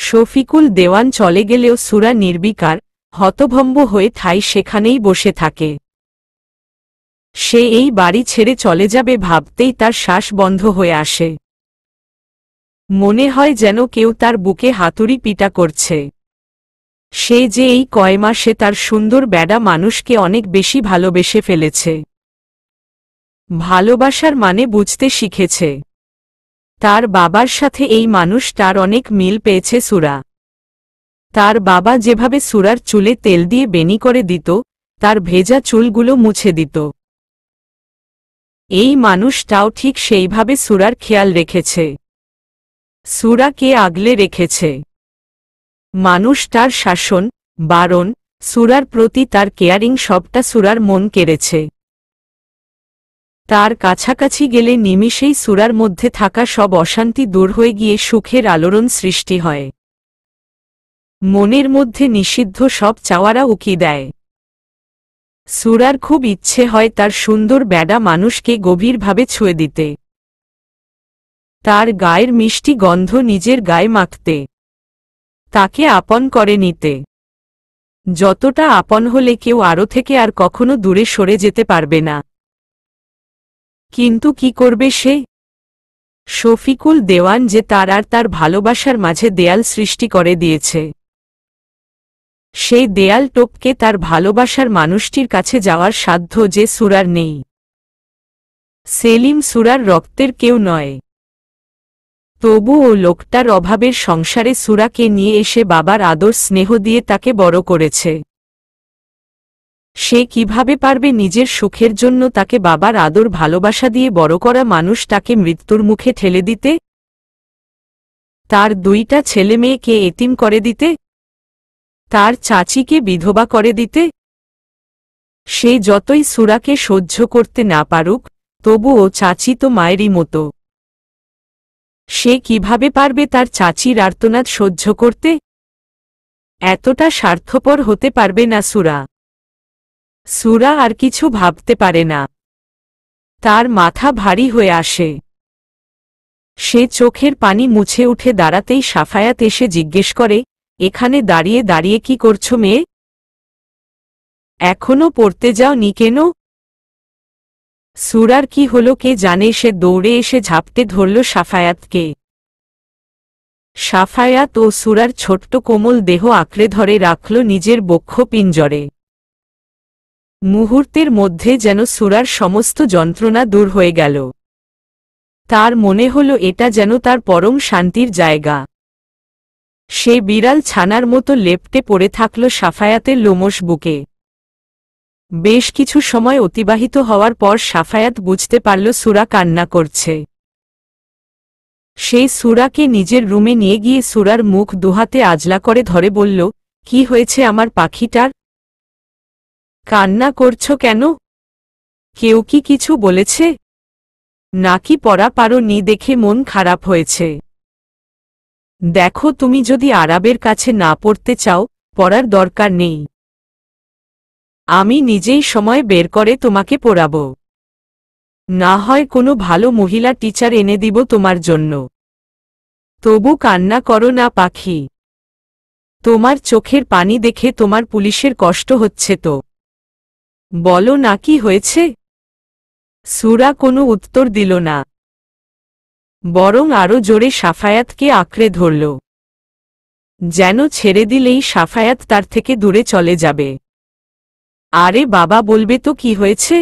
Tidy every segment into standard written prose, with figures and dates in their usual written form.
শফিকুল দেওয়ান চলে গেলেও সুরা নির্বিকার হতভম্ব হয়ে ঠাই সেখানেই বসে থাকে। সে এই বাড়ি ছেড়ে চলে যাবে ভাবতেই তার শ্বাস বন্ধ হয়ে আসে। মনে হয় যেন কেউ তার বুকে হাতুড়ি পিটা করছে। সে যে এই কয় মাসে তার সুন্দর বেডা মানুষকে অনেক বেশি ভালোবেসে ফেলেছে। ভালোবাসার মানে বুঝতে শিখেছে। তার বাবার সাথে এই মানুষটার অনেক মিল পেয়েছে সুরা। তার বাবা যেভাবে সুরার চুলে তেল দিয়ে বেনি করে দিত, তার ভেজা চুলগুলো মুছে দিত, এই মানুষটাও ঠিক সেইভাবে সুরার খেয়াল রেখেছে। সুরাকে আগলে রেখেছে। মানুষটার শাসন, বারণ, সুরার প্রতি তার কেয়ারিং সবটা সুরার মন কেড়েছে। তার কাছাকাছি গেলে নিমিষেই সুরার মধ্যে থাকা সব অশান্তি দূর হয়ে গিয়ে সুখের আলোড়ন সৃষ্টি হয়। মনের মধ্যে নিষিদ্ধ সব চাওয়ারা উকি দেয়। সুরার খুব ইচ্ছে হয় তার সুন্দর বেডা মানুষকে গভীরভাবে ছুঁয়ে দিতে, তার গায়ের মিষ্টি গন্ধ নিজের গায়ে মাখতে, তাকে আপন করে নিতে। যতটা আপন হলে কেউ আরো থেকে আর কখনো দূরে সরে যেতে পারবে না। কিন্তু কি করবে সে? শফিকুল দেওয়ান যে তার আর তার ভালোবাসার মাঝে দেয়াল সৃষ্টি করে দিয়েছে। সেই দেয়াল টপকে তার ভালোবাসার মানুষটির কাছে যাওয়ার সাধ্য যে সুরার নেই। সেলিম সুরার রক্তের কেউ নয়। তবুও লোকটার অভাবের সংসারে সুরাকে নিয়ে এসে বাবার আদর স্নেহ দিয়ে তাকে বড় করেছে। সে কিভাবে পারবে নিজের সুখের জন্য তাকে বাবার আদর ভালোবাসা দিয়ে বড় করা মানুষটাকে মৃত্যুর মুখে ঠেলে দিতে, তার দুইটা ছেলে মেয়েকে এতিম করে দিতে, তার চাচিকে বিধবা করে দিতে? সে যতই সুরাকে সহ্য করতে না পারুক, তবুও চাচি তো মায়েরই মতো। সে কিভাবে পারবে তার চাচির আর্তনাদ সহ্য করতে? এতটা স্বার্থপর হতে পারবে না সুরা। সুরা আর কিছু ভাবতে পারে না। তার মাথা ভারী হয়ে আসে। সে চোখের পানি মুছে উঠে দাঁড়াতেই সাফায়াত এসে জিজ্ঞেস করে, এখানে দাঁড়িয়ে দাঁড়িয়ে কি করছো মেয়ে? এখনো পড়তে যাওনি কেন? সুরার কি হলো কে জানে, সে দৌড়ে এসে ঝাপটে ধরল সাফায়াতকে। সাফায়াত ও সুরার ছোট্ট কোমল দেহ আঁকড়ে ধরে রাখল নিজের বক্ষ পিঞ্জরে। মুহূর্তের মধ্যে যেন সুরার সমস্ত যন্ত্রণা দূর হয়ে গেল। তার মনে হল এটা যেন তার পরম শান্তির জায়গা। সে বিড়াল ছানার মতো লেপ্টে পড়ে থাকল সাফায়াতের লোমশ বুকে। বেশ কিছু সময় অতিবাহিত হওয়ার পর সাফায়াত বুঝতে পারল সুরা কান্না করছে। সেই সুরাকে নিজের রুমে নিয়ে গিয়ে সুরার মুখ দুহাতে আজলা করে ধরে বলল, কি হয়েছে আমার পাখিটার? কান্না করছো কেন? কেউ কি কিছু বলেছে? নাকি পড়া পারো নি দেখে মন খারাপ হয়েছে? দেখো, তুমি যদি আরবের কাছে না পড়তে চাও, পড়ার দরকার নেই। আমি নিজেই সময় বের করে তোমাকে পড়াবো। না হয় কোনো ভালো মহিলা টিচার এনে দিব তোমার জন্য। তবু কান্না করো না পাখি। তোমার চোখের পানি দেখে তোমার পুলিশের কষ্ট হচ্ছে তো। বলো না কি হয়েছে? সুরা কোনো উত্তর দিল না, বরং আরো জোরে সাফায়াতকে আঁকড়ে ধরল, যেন ছেড়ে দিলেই সাফায়াত তার থেকে দূরে চলে যাবে। আরে বাবা, বলবে তো কি হয়েছে?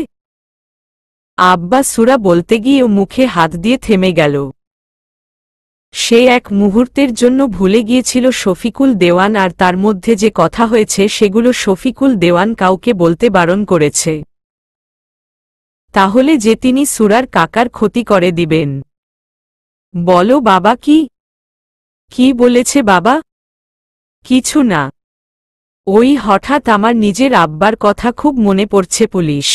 আব্বা, সুরা বলতে গিয়ে মুখে হাত দিয়ে থেমে গেল। সে এক মুহূর্তের জন্য ভুলে গিয়েছিল শফিকুল দেওয়ান আর তার মধ্যে যে কথা হয়েছে সেগুলো শফিকুল দেওয়ান কাউকে বলতে বারণ করেছে। তাহলে যে তিনি সুরার কাকার ক্ষতি করে দিবেন। বলো বাবা, কি বলেছে বাবা? কিছু না। ওই হঠাৎ আমার নিজের আব্বার কথা খুব মনে পড়ছে। পুলিশ।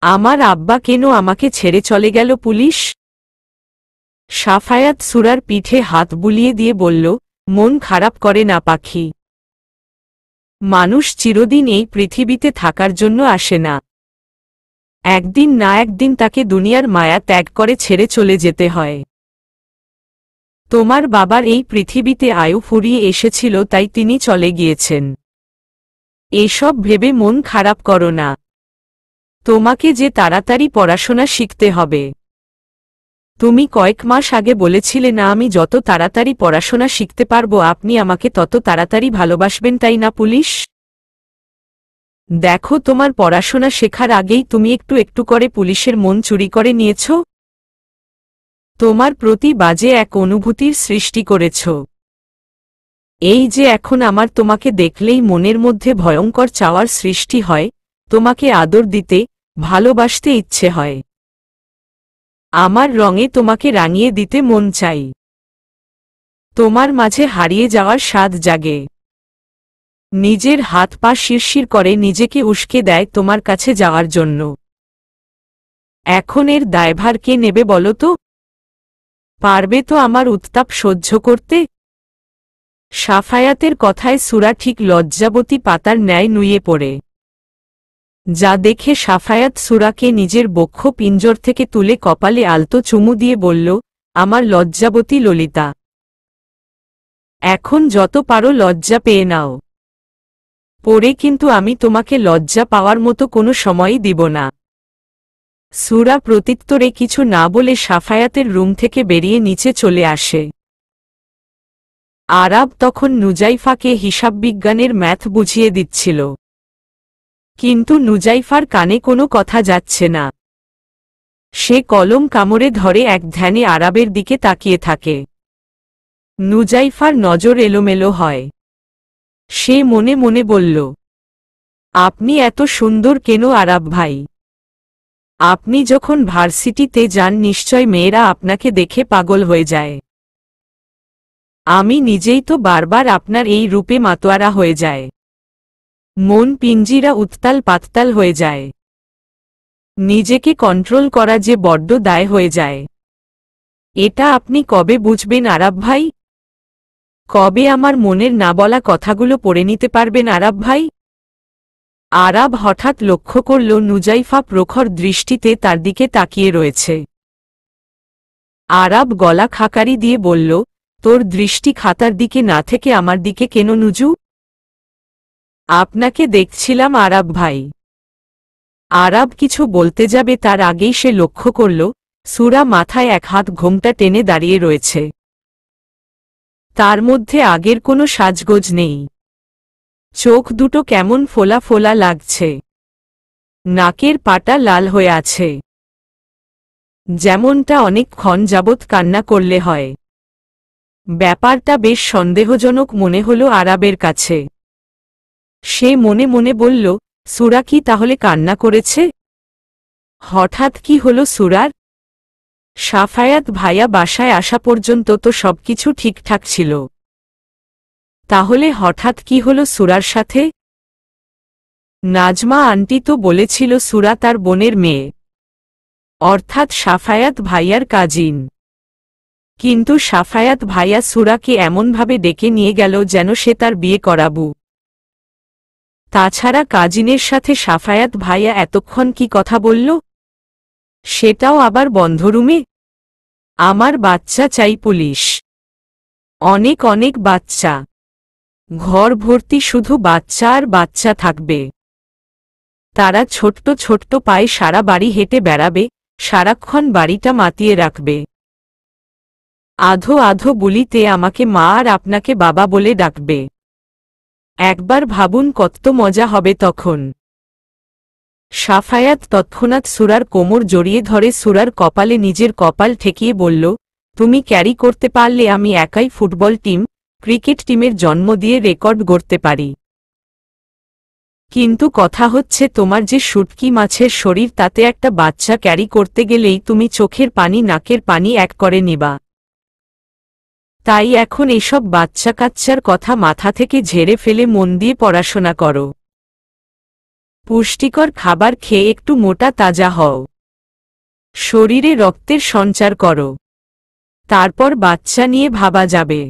আমার আব্বা কেন আমাকে ছেড়ে চলে গেল? পুলিশ? সাফায়াত সুরার পিঠে হাত বুলিয়ে দিয়ে বলল, মন খারাপ করে না পাখি। মানুষ চিরদিন এই পৃথিবীতে থাকার জন্য আসে না। একদিন না একদিন তাকে দুনিয়ার মায়া ত্যাগ করে ছেড়ে চলে যেতে হয়। তোমার বাবার এই পৃথিবীতে আয়ু ফুরিয়ে এসেছিল, তাই তিনি চলে গিয়েছেন। এসব ভেবে মন খারাপ করো না। তোমাকে যে তাড়াতাড়ি পড়াশোনা শিখতে হবে। তুমি কয়েক মাস আগে বলেছিলে না, আমি যত তাড়াতাড়ি পড়াশোনা শিখতে পারবো আপনি আমাকে তত তাড়াতাড়ি ভালোবাসবেন, তাই না পুলিশ? দেখো, তোমার পড়াশোনা শেখার আগেই তুমি একটু একটু করে পুলিশের মন চুরি করে নিয়েছ। তোমার প্রতি বাজে এক অনুভূতির সৃষ্টি করেছ। এই যে এখন আমার তোমাকে দেখলেই মনের মধ্যে ভয়ঙ্কর চাওয়ার সৃষ্টি হয়, তোমাকে আদর দিতে, ভালোবাসতে ইচ্ছে হয়। আমার রঙে তোমাকে রাঙিয়ে দিতে মন চাই। তোমার মাঝে হারিয়ে যাওয়ার স্বাদ জাগে। নিজের হাত পা শিরশির করে নিজেকে উস্কে দেয় তোমার কাছে যাওয়ার জন্য। এখন এর দায়ভার কে নেবে বলো তো? পারবে তো আমার উত্তাপ সহ্য করতে? সাফায়াতের কথায় সুরা ঠিক লজ্জাবতী পাতার ন্যায় নুয়ে পড়ে। যা দেখে সাফায়াত সুরাকে নিজের বক্ষ পিঞ্জর থেকে তুলে কপালে আলতো চুমু দিয়ে বলল, আমার লজ্জাবতী ললিতা, এখন যত পারো লজ্জা পেয়ে নাও। পরে কিন্তু আমি তোমাকে লজ্জা পাওয়ার মতো কোনো সময়ই দিব না। সুরা প্রত্যুত্তরে কিছু না বলে সাফায়াতের রুম থেকে বেরিয়ে নিচে চলে আসে। আরাব তখন নুজাইফাকে হিসাববিজ্ঞানের ম্যাথ বুঝিয়ে দিচ্ছিল। কিন্তু নুজাইফার কানে কোনো কথা যাচ্ছে না। সে কলম কামড়ে ধরে এক ধ্যানে আরাবের দিকে তাকিয়ে থাকে। নুজাইফার নজর এলোমেলো হয়। সে মনে মনে বলল, আপনি এত সুন্দর কেন আরাব ভাই? আপনি যখন ভার্সিটিতে যান নিশ্চয় মেয়েরা আপনাকে দেখে পাগল হয়ে যায়। আমি নিজেই তো বারবার আপনার এই রূপে মাতোয়ারা হয়ে যায়। মন পিঞ্জিরা উত্তাল পাততাল হয়ে যায়। নিজেকে কন্ট্রোল করা যে বড্ড দায় হয়ে যায়। এটা আপনি কবে বুঝবেন আরাব ভাই? কবে আমার মনের না বলা কথাগুলো পড়ে নিতে পারবেন আরাব ভাই? আরাব হঠাৎ লক্ষ্য করল নুজাইফা প্রখর দৃষ্টিতে তার দিকে তাকিয়ে রয়েছে। আরাব গলা খাকারি দিয়ে বলল, তোর দৃষ্টি খাতার দিকে না থেকে আমার দিকে কেন নুজু? আপনাকে দেখছিলাম আরাব ভাই। আরাব কিছু বলতে যাবে তার আগেই সে লক্ষ্য করল সুরা মাথায় এক হাত ঘোমটা টেনে দাঁড়িয়ে রয়েছে। তার মধ্যে আগের কোনো সাজগোজ নেই। চোখ দুটো কেমন ফোলা ফোলা লাগছে। নাকের পাটা লাল হয়ে আছে, যেমনটা অনেকক্ষণ যাবৎ কান্না করলে হয়। ব্যাপারটা বেশ সন্দেহজনক মনে হল আরাবের কাছে। সে মনে মনে বলল, সুরা কি তাহলে কান্না করেছে? হঠাৎ কি হল সুরার? সাফায়াত ভাইয়া বাসায় আসা পর্যন্ত তো সবকিছু ঠিকঠাক ছিল। তাহলে হঠাৎ কি হল সুরার সাথে? নাজমা আন্টি তো বলেছিল সুরা তার বোনের মেয়ে, অর্থাৎ সাফায়াত ভাইয়ার কাজিন। কিন্তু সাফায়াত ভাইয়া সুরাকে এমনভাবে ডেকে নিয়ে গেল যেন সে তার বিয়ে করাবু। তাছাড়া কাজিনের সাথে সাফায়াত ভাইয়া এতক্ষণ কি কথা বলল? সেটাও আবার বন্ধ রুমে। আমার বাচ্চা চাই পুলিশ, অনেক অনেক বাচ্চা। ঘর ভর্তি শুধু বাচ্চা আর বাচ্চা থাকবে। তারা ছোট্ট ছোট্ট পায়ে সারা বাড়ি হেঁটে বেড়াবে, সারাক্ষণ বাড়িটা মাতিয়ে রাখবে। আধো আধো বুলিতে আমাকে মা আর আপনাকে বাবা বলে ডাকবে। একবার ভাবুন কত মজা হবে তখন। সাফায়াত তৎক্ষণাৎ সুরার কোমর জড়িয়ে ধরে সুরার কপালে নিজের কপাল ঠেকিয়ে বলল, তুমি ক্যারি করতে পারলে আমি একাই ফুটবল টিম, ক্রিকেট টিমের জন্ম দিয়ে রেকর্ড গড়তে পারি। কিন্তু কথা হচ্ছে তোমার যে শুটকি মাছের শরীর, তাতে একটা বাচ্চা ক্যারি করতে গেলেই তুমি চোখের পানি নাকের পানি এক করে নিবা। তাই এখন এসব বাচ্চা কাচ্চার কথা মাথা থেকে ঝেড়ে ফেলে মন দিয়ে পড়াশোনা করো। পুষ্টিকর খাবার খেয়ে একটু মোটা তাজা হও। শরীরে রক্তের সঞ্চার করো। তারপর বাচ্চা নিয়ে ভাবা যাবে।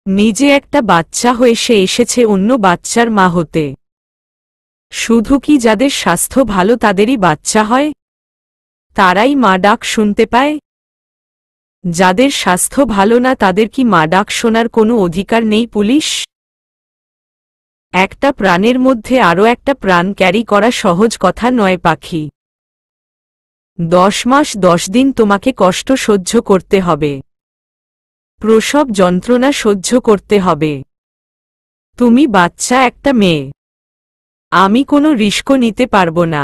নিজে একটা বাচ্চা হয়ে সে এসেছে অন্য বাচ্চার মা হতে। শুধু কি যাদের স্বাস্থ্য ভালো তাদেরই বাচ্চা হয়? তারাই মা ডাক শুনতে পায়? যাদের স্বাস্থ্য ভালো না তাদের কি মা ডাক শোনার কোনো অধিকার নেই পুলিশ? একটা প্রাণের মধ্যে আরও একটা প্রাণ ক্যারি করা সহজ কথা নয় পাখি। 10 মাস 10 দিন তোমাকে কষ্ট সহ্য করতে হবে, প্রসব যন্ত্রণা সহ্য করতে হবে। তুমি বাচ্চা একটা মেয়ে, আমি কোনো রিস্ক নিতে পারবো না।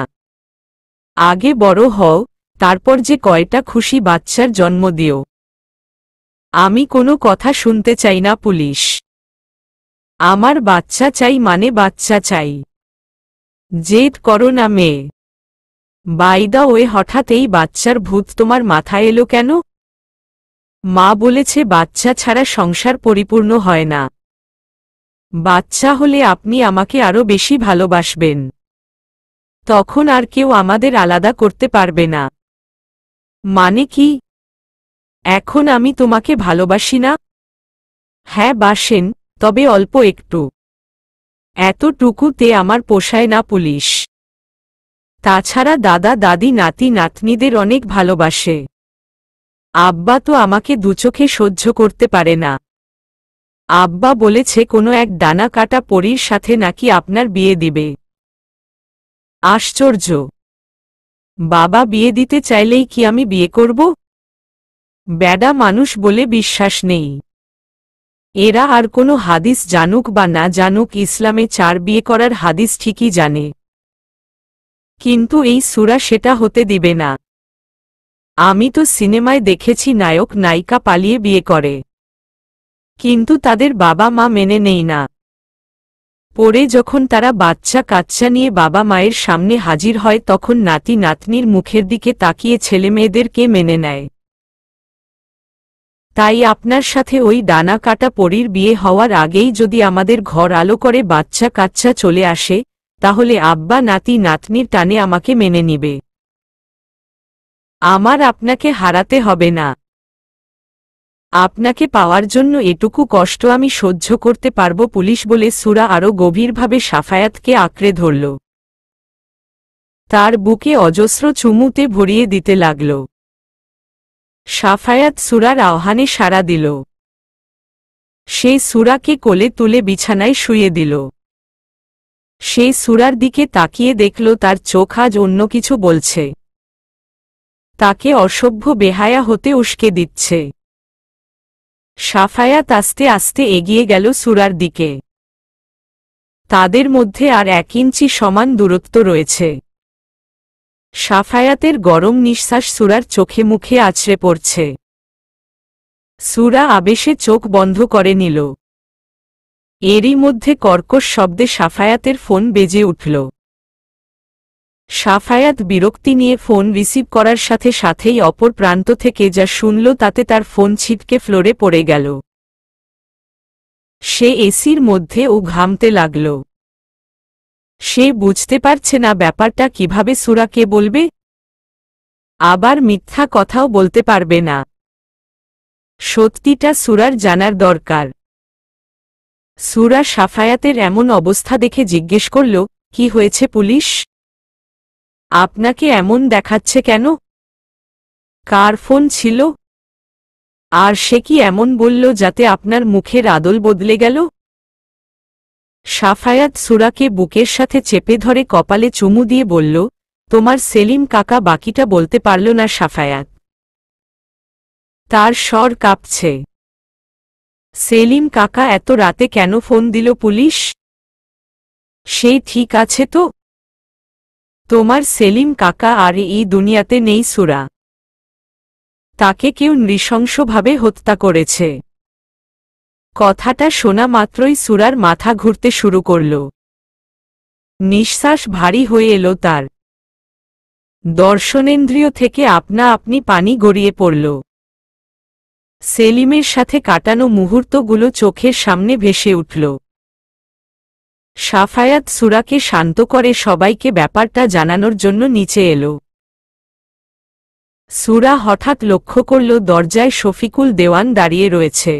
আগে বড় হও, তারপর যে কয়টা খুশি বাচ্চার জন্ম দিও। আমি কোনো কথা শুনতে চাই না পুলিশ। আমার বাচ্চা চাই মানে বাচ্চা চাই। জেদ করো না মেয়ে। বাই দা ওয়ে, হঠাৎ এই বাচ্চার ভূত তোমার মাথায় এলো কেন? মা বলেছে বাচ্চা ছাড়া সংসার পরিপূর্ণ হয় না। বাচ্চা হলে আপনি আমাকে আরো বেশি ভালোবাসবেন, তখন আর কেউ আমাদের আলাদা করতে পারবে না। মানে কি? এখন আমি তোমাকে ভালোবাসি না? হ্যাঁ বাসেন, তবে অল্প একটু। এতটুকুতে আমার পোষায় না পুলিশ। তাছাড়া দাদা দাদি নাতি নাতনিদের অনেক ভালোবাসে। আব্বা তো আমাকে দুচোখে সহ্য করতে পারে না। আব্বা বলেছে কোনো এক ডানা কাটা পরীর সাথে নাকি আপনার বিয়ে দিবে। আশ্চর্য! বাবা বিয়ে দিতে চাইলেই কি আমি বিয়ে করব? ব্যাডা মানুষ বলে বিশ্বাস নেই। এরা আর কোনো হাদিস জানুক বা না জানুক, ইসলামে 4 বিয়ে করার হাদিস ঠিকই জানে, কিন্তু এই সূরা সেটা হতে দিবে না। আমি তো সিনেমায় দেখেছি নায়ক নায়িকা পালিয়ে বিয়ে করে, কিন্তু তাদের বাবা মা মেনে নেই না। পরে যখন তারা বাচ্চা কাচ্চা নিয়ে বাবা মায়ের সামনে হাজির হয় তখন নাতি নাতনির মুখের দিকে তাকিয়ে ছেলেমেয়েদেরকে মেনে নেয়। তাই আপনার সাথে ওই ডানা কাটা পরীর বিয়ে হওয়ার আগেই যদি আমাদের ঘর আলো করে বাচ্চা কাচ্চা চলে আসে, তাহলে আব্বা নাতি নাতনির টানে আমাকে মেনে নিবে। আমার আপনাকে হারাতে হবে না। আপনাকে পাওয়ার জন্য এটুকু কষ্ট আমি সহ্য করতে পারব পুলিশ বলে সূরা আরও গভীরভাবে সাফায়াতকে আঁকড়ে ধরল। তার বুকে অজস্র চুমুতে ভরিয়ে দিতে লাগল। সাফায়াত সূরার আহ্বানে সাড়া দিল। সে সূরাকে কোলে তুলে বিছানায় শুইয়ে দিল। সে সূরার দিকে তাকিয়ে দেখল তার চোখ আজ অন্য কিছু বলছে। তাকে অসভ্য বেহায়া হতে উস্কে দিচ্ছে। সাফায়াত আস্তে আস্তে এগিয়ে গেল সূরার দিকে। তাদের মধ্যে আর 1 ইঞ্চি সমান দূরত্ব রয়েছে। সাফায়াতের গরম নিঃশ্বাস সূরার চোখে মুখে আছড়ে পড়ছে। সূরা আবেশে চোখ বন্ধ করে নিল। এরই মধ্যে কর্কশ শব্দে সাফায়াতের ফোন বেজে উঠল। সাফায়াত বিরক্তি নিয়ে ফোন রিসিভ করার সাথে সাথেই অপর প্রান্ত থেকে যা শুনল তাতে তার ফোন ছিটকে ফ্লোরে পড়ে গেল। সে এসির মধ্যে ঘামতে লাগল। সে বুঝতে পারছে না ব্যাপারটা কিভাবে সূরাকে বলবে। আবার মিথ্যা কথাও বলতে পারবে না। সত্যিটা সূরার জানার দরকার। সূরা সাফায়াতের এমন অবস্থা দেখে জিজ্ঞেস করল, কি হয়েছে পুলিশ? আপনাকে এমন দেখাচ্ছে কেন? কার ফোন ছিল? আর সে কি এমন বলল যাতে আপনার মুখের আদল বদলে গেল? সাফায়াত সূরাকে বুকের সাথে চেপে ধরে কপালে চুমু দিয়ে বলল, তোমার সেলিম কাকা। বাকিটা বলতে পারল না সাফায়াত। তার স্বর কাঁপছে। সেলিম কাকা এত রাতে কেন ফোন দিল পুলিশ? সে ঠিক আছে তো? তোমার সেলিম কাকা আর এই দুনিয়াতে নেই সূরা। তাকে কেউ নৃশংসভাবে হত্যা করেছে। কথাটা শোনা মাত্রই সূরার মাথা ঘুরতে শুরু করল। নিঃশ্বাস ভারী হয়ে এলো তার। দর্শনেন্দ্রিয় থেকে আপনা আপনি পানি গড়িয়ে পড়ল। সেলিমের সাথে কাটানো মুহূর্তগুলো চোখের সামনে ভেসে উঠল। সাফায়াত সূরাকে শান্ত করে সবাইকে ব্যাপারটা জানানোর জন্য নিচে এলো। সূরা হঠাৎ লক্ষ্য করল দরজায় শফিকুল দেওয়ান দাঁড়িয়ে রয়েছে।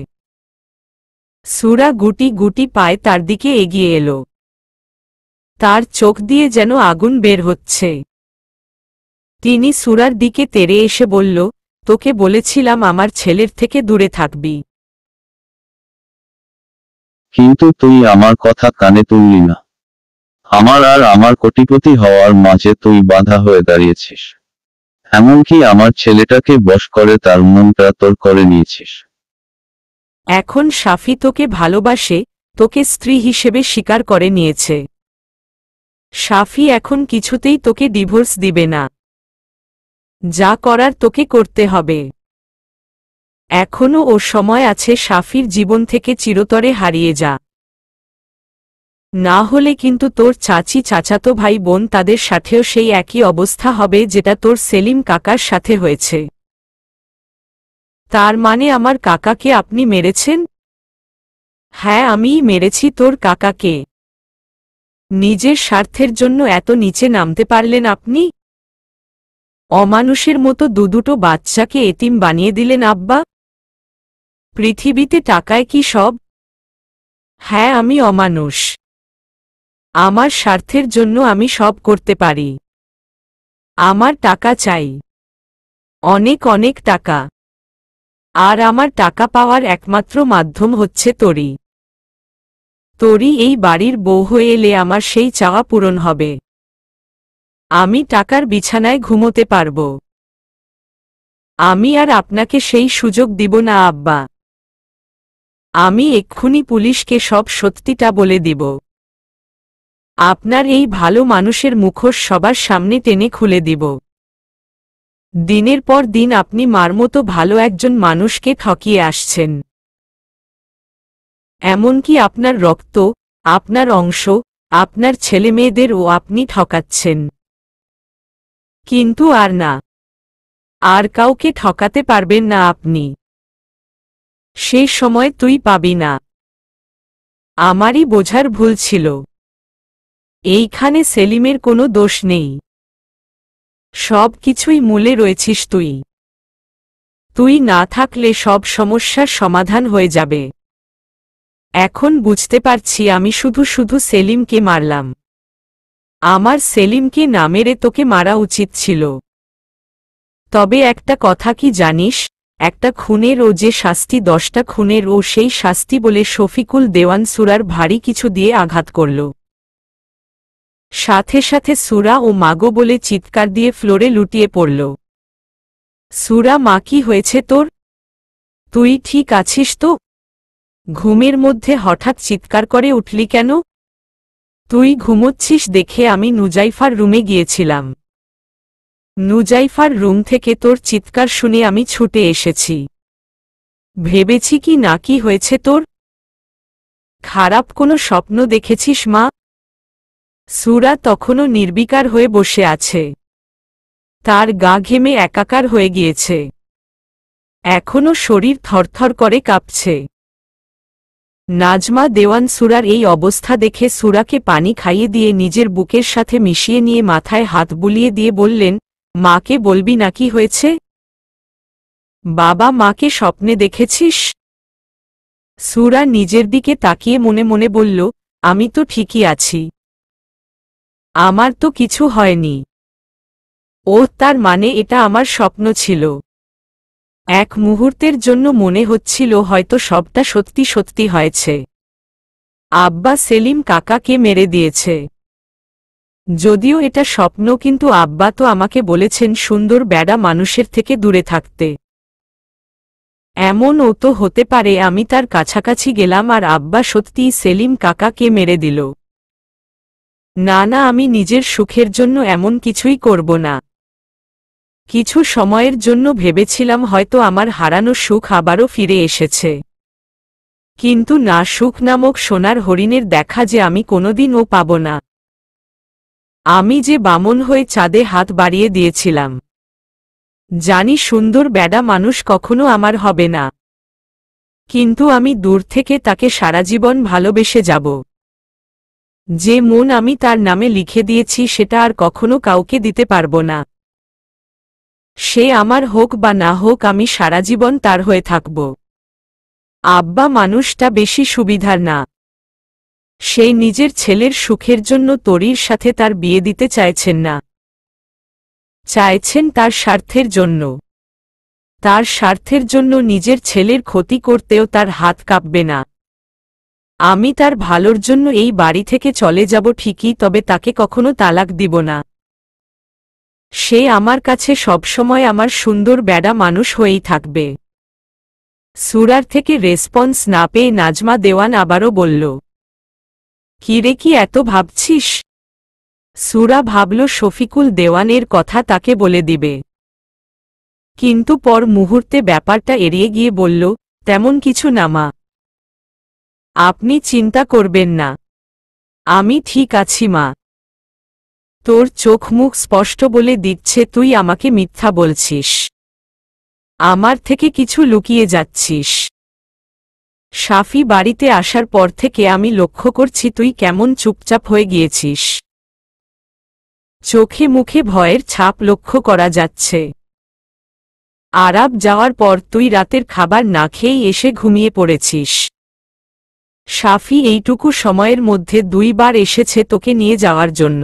সূরা গুটি গুটি পায়ে তার দিকে এগিয়ে এলো। তার চোখ দিয়ে যেন আগুন বের হচ্ছে। তিনি সূরার দিকে তেড়ে এসে বলল, তোকে বলেছিলাম আমার ছেলের থেকে দূরে থাকবি। কিন্তু তুই আমার কথা কানে তুললি না। আমার আর আমার কোটিপতি হওয়ার মাঝে তুই বাধা হয়ে দাঁড়িয়েছিস। এমনকি আমার ছেলেটাকে বশ করে তার মনটা তোর করে নিয়েছিস। এখন সাফি তোকে ভালোবাসে, তোকে স্ত্রী হিসেবে স্বীকার করে নিয়েছে। সাফি এখন কিছুতেই তোকে ডিভোর্স দিবে না। যা করার তোকে করতে হবে। এখনো ও সময় আছে, সাফির জীবন থেকে চিরতরে হারিয়ে যা। না হলে কিন্তু তোর চাচি, চাচাতো ভাই বোন তাদের সাথেও সেই একই অবস্থা হবে যেটা তোর সেলিম কাকার সাথে হয়েছে। তার মানে আমার কাকাকে আপনি মেরেছেন? হ্যাঁ, আমিই মেরেছি তোর কাকাকে। নিজের স্বার্থের জন্য এত নিচে নামতে পারলেন আপনি? অমানুষের মতো দুটো বাচ্চাকে এতিম বানিয়ে দিলেন আব্বা। পৃথিবীতে টাকায় কি সব? হ্যাঁ, আমি অমানুষ। আমার স্বার্থের জন্য আমি সব করতে পারি। আমার টাকা চাই, অনেক অনেক টাকা। আর আমার টাকা পাওয়ার একমাত্র মাধ্যম হচ্ছে তোরি। তোরি এই বাড়ির বউ হয়ে এলে আমার সেই চাওয়া পূরণ হবে। আমি টাকার বিছানায় ঘুমোতে পারব। আমি আর আপনাকে সেই সুযোগ দিব না আব্বা। আমি এক্ষুনি পুলিশকে সব সত্যিটা বলে দিব। আপনার এই ভালো মানুষের মুখোশ সবার সামনে টেনে খুলে দিব। দিনের পর দিন আপনি মার মতো ভালো একজন মানুষকে ঠকিয়ে আসছেন। এমনকি আপনার রক্ত, আপনার অংশ, আপনার ছেলেমেয়েদেরও আপনি ঠকাচ্ছেন। কিন্তু আর না, আর কাউকে ঠকাতে পারবেন না আপনি। সেই সময় তুই পাবি না। আমারই বোঝার ভুল ছিল। এইখানে সেলিমের কোনো দোষ নেই। সব কিছুই মূলে রয়েছিস তুই। তুই না থাকলে সব সমস্যার সমাধান হয়ে যাবে। এখন বুঝতে পারছি আমি শুধু শুধু সেলিমকে মারলাম। আমার সেলিমকে না মেরে তোকে মারা উচিত ছিল। তবে একটা কথা কি জানিস, একটা খুনের ও যে শাস্তি 10টা খুনের ও সেই শাস্তি বলে শফিকুল দেওয়ান সুরার ভারী কিছু দিয়ে আঘাত করল। সাথে সাথে সুরা ও মাগো বলে চিৎকার দিয়ে ফ্লোরে লুটিয়ে পড়ল। সুরা, মা, কি হয়েছে তোর? তুই ঠিক আছিস তো? ঘুমের মধ্যে হঠাৎ চিৎকার করে উঠলি কেন? তুই ঘুমোচ্ছিস দেখে আমি নুজাইফার রুমে গিয়েছিলাম। নুজাইফার রুম থেকে তোর চিৎকার শুনে আমি ছুটে এসেছি। ভেবেছি কি না কি হয়েছে তোর? খারাপ কোনো স্বপ্ন দেখেছিস মা? সুরা তখনও নির্বিকার হয়ে বসে আছে। তার গা ঘেমে একাকার হয়ে গিয়েছে। এখনো শরীর থরথর করে কাঁপছে। নাজমা দেওয়ান সুরার এই অবস্থা দেখে সুরাকে পানি খাইয়ে দিয়ে নিজের বুকের সাথে মিশিয়ে নিয়ে মাথায় হাত বুলিয়ে দিয়ে বললেন, মাকে বলবি না কি হয়েছে? বাবা, মাকে স্বপ্নে দেখেছিস? সুরা নিজের দিকে তাকিয়ে মনে মনে বলল, আমি তো ঠিকই আছি। আমার তো কিছু হয়নি। ও, তার মানে এটা আমার স্বপ্ন ছিল। এক মুহূর্তের জন্য মনে হচ্ছিল হয়তো সবটা সত্যি সত্যি হয়েছে। আব্বা সেলিম কাকাকে মেরে দিয়েছে। যদিও এটা স্বপ্ন, কিন্তু আব্বা তো আমাকে বলেছেন সুন্দর বেডা মানুষের থেকে দূরে থাকতে। এমনও তো হতে পারে আমি তার কাছাকাছি গেলাম আর আব্বা সত্যিই সেলিম কাকাকে মেরে দিল। না না, আমি নিজের সুখের জন্য এমন কিছুই করব না। কিছু সময়ের জন্য ভেবেছিলাম হয়তো আমার হারানো সুখ আবারও ফিরে এসেছে। কিন্তু না, সুখ নামক সোনার হরিণের দেখা যে আমি কোনোদিনও পাব না। আমি যে বামন হয়ে চাঁদে হাত বাড়িয়ে দিয়েছিলাম। জানি সুন্দর বেডা মানুষ কখনো আমার হবে না। কিন্তু আমি দূর থেকে তাকে সারা জীবন ভালোবেসে যাব। যে মন আমি তার নামে লিখে দিয়েছি সেটা আর কখনো কাউকে দিতে পারব না। সে আমার হোক বা না হোক, আমি সারা জীবন তার হয়ে থাকব। আব্বা মানুষটা বেশি সুবিধার না। সে নিজের ছেলের সুখের জন্য তরির সাথে তার বিয়ে দিতে চাইছেন না, চাইছেন তার স্বার্থের জন্য। তার স্বার্থের জন্য নিজের ছেলের ক্ষতি করতেও তার হাত কাঁপবে না। আমি তার ভালোর জন্য এই বাড়ি থেকে চলে যাব ঠিকই, তবে তাকে কখনো তালাক দিব না। সে আমার কাছে সবসময় আমার সুন্দর বেডা মানুষ হয়েই থাকবে। সুরার থেকে রেসপন্স না পেয়ে নাজমা দেওয়ান আবারও বলল, কিরে, কি এত ভাবছিস? সুরা ভাবল শফিকুল দেওয়ানের কথা তাকে বলে দিবে, কিন্তু পর মুহূর্তে ব্যাপারটা এড়িয়ে গিয়ে বলল, তেমন কিছু না মা, আপনি চিন্তা করবেন না, আমি ঠিক আছি মা। তোর চোখ মুখ স্পষ্ট বলে দিচ্ছে তুই আমাকে মিথ্যা বলছিস, আমার থেকে কিছু লুকিয়ে যাচ্ছিস। শাফি বাড়িতে আসার পর থেকে আমি লক্ষ্য করছি তুই কেমন চুপচাপ হয়ে গিয়েছিস। চোখে মুখে ভয়ের ছাপ লক্ষ্য করা যাচ্ছে। আরব যাওয়ার পর তুই রাতের খাবার না খেয়েই এসে ঘুমিয়ে পড়েছিস। শাফি এইটুকু সময়ের মধ্যে 2 বার এসেছে তোকে নিয়ে যাওয়ার জন্য,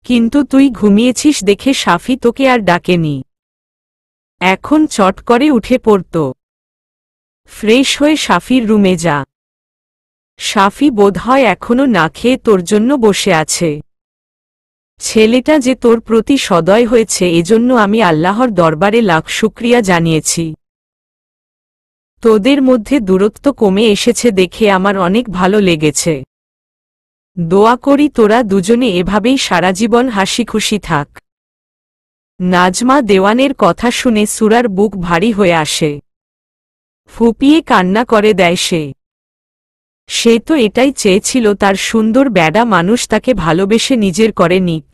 কিন্তু তুই ঘুমিয়েছিস দেখে শাফি তোকে আর ডাকেনি। এখন চট করে উঠে পড়ত, ফ্রেশ হয়ে শাফির রুমে যা। শাফি বোধহয় এখনো না খেয়ে তোর জন্য বসে আছে। ছেলেটা যে তোর প্রতি সদয় হয়েছে এজন্য আমি আল্লাহর দরবারে লাখ শুকরিয়া জানিয়েছি। তোদের মধ্যে দূরত্ব কমে এসেছে দেখে আমার অনেক ভালো লেগেছে। দোয়া করি তোরা দুজনে এভাবেই সারা জীবন হাসি খুশি থাক। নাজমা দেওয়ানের কথা শুনে সুরার বুক ভারী হয়ে আসে, ফুপিয়ে কান্না করে দেয় সে তো এটাই চেয়েছিল তার সুন্দর বেডা মানুষ তাকে ভালোবেসে নিজের করে নিক,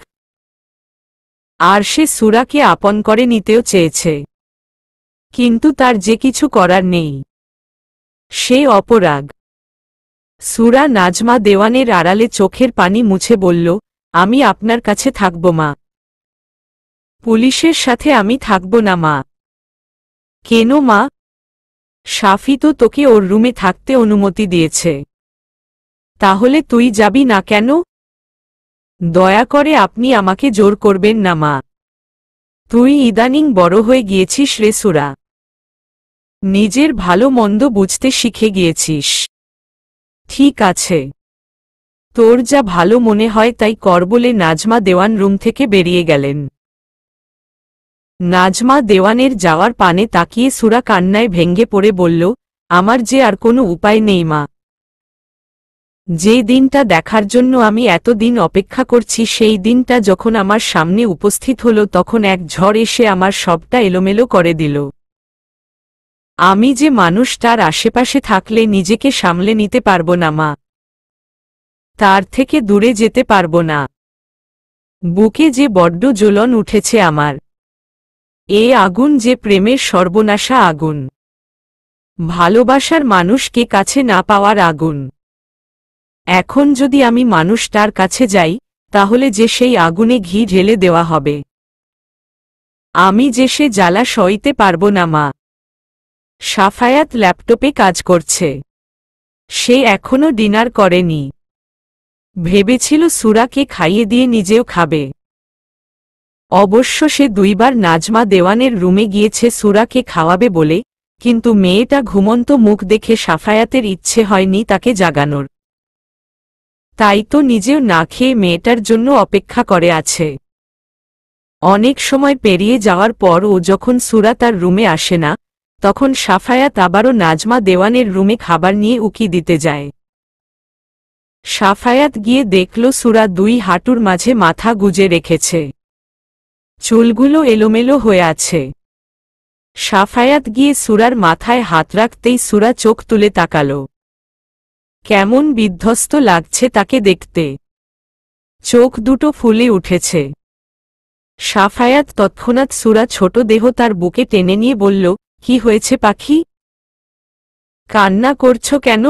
আর সে সুরাকে আপন করে নিতেও চেয়েছে, কিন্তু তার যে কিছু করার নেই। সে অপরাগ। সুরা নাজমা দেওয়ানের আড়ালে চোখের পানি মুছে বলল, আমি আপনার কাছে থাকব মা, পুলিশের সাথে আমি থাকব না মা। কেন মা? শাফি তো তোকে ওর রুমে থাকতে অনুমতি দিয়েছে, তাহলে তুই যাবি না কেন? দয়া করে আপনি আমাকে জোর করবেন না মা, তুই ইদানিং বড় হয়ে গিয়েছিস রে সুরা, নিজের ভালো মন্দ বুঝতে শিখে গিয়েছিস। ঠিক আছে, তোর যা ভালো মনে হয় তাই কর বলে নাজমা দেওয়ান রুম থেকে বেরিয়ে গেলেন। নাজমা দেওয়ানের যাওয়ার পানে তাকিয়ে সুরা কান্নায় ভেঙ্গে পড়ে বলল, আমার যে আর কোনো উপায় নেই মা। যে দিনটা দেখার জন্য আমি এতদিন অপেক্ষা করছি সেই দিনটা যখন আমার সামনে উপস্থিত হলো তখন এক ঝড় এসে আমার সবটা এলোমেলো করে দিল। আমি যে মানুষটার আশেপাশে থাকলে নিজেকে সামলে নিতে পারবো না মা, তার থেকে দূরে যেতে পারবো না। বুকে যে বড্ড জ্বলন উঠেছে আমার, এ আগুন যে প্রেমের সর্বনাশা আগুন, ভালোবাসার মানুষকে কাছে না পাওয়ার আগুন। এখন যদি আমি মানুষটার কাছে যাই তাহলে যে সেই আগুনে ঘি ঢেলে দেওয়া হবে, আমি যে সে জ্বালা সইতে পারবো না মা। সাফায়াত ল্যাপটপে কাজ করছে, সে এখনো ডিনার করেনি। ভেবেছিল সুরাকে খাইয়ে দিয়ে নিজেও খাবে। অবশ্য সে 2 বার নাজমা দেওয়ানের রুমে গিয়েছে সুরাকে খাওয়াবে বলে, কিন্তু মেয়েটা ঘুমন্ত মুখ দেখে সাফায়াতের ইচ্ছে হয়নি তাকে জাগানোর। তাই তো নিজেও না খেয়ে মেয়েটার জন্য অপেক্ষা করে আছে। অনেক সময় পেরিয়ে যাওয়ার পর ও যখন সুরা তার রুমে আসে না তখন সাফায়াত আবারও নাজমা দেওয়ানের রুমে খাবার নিয়ে উকি দিতে যায়। সাফায়াত গিয়ে দেখল সুরা 2 হাঁটুর মাঝে মাথা গুজে রেখেছে, চুলগুলো এলোমেলো হয়ে আছে। সাফায়াত গিয়ে সুরার মাথায় হাত রাখতেই সুরা চোখ তুলে তাকালো। কেমন বিধ্বস্ত লাগছে তাকে দেখতে, চোখ দুটো ফুলে উঠেছে। সাফায়াত তৎক্ষণাৎ সুরা ছোট দেহ তার বুকে টেনে নিয়ে বলল, কি হয়েছে পাখি? কান্না করছো কেন?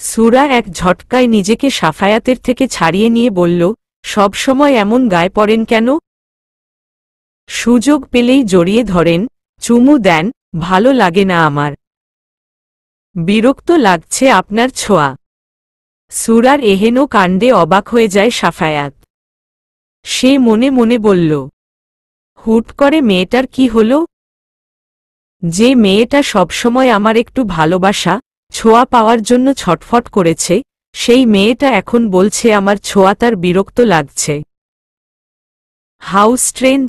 সুরা এক ঝটকায় নিজেকে সাফায়াতের থেকে ছাড়িয়ে নিয়ে বলল, সব সময় এমন গায়ে পড়েন কেন? সুযোগ পেলেই জড়িয়ে ধরেন, চুমু দেন, ভালো লাগে না আমার। বিরক্ত লাগছে আপনার ছোঁয়া। সুরার এহেন কাণ্ডে অবাক হয়ে যায় সাফায়াত। সে মনে মনে বলল, হুট করে মেয়েটার কি হল? যে মেয়েটা সবসময় আমার একটু ভালোবাসা ছোঁয়া পাওয়ার জন্য ছটফট করেছে, সেই মেয়েটা এখন বলছে আমার ছোঁয়া তার বিরক্ত লাগছে। How strange.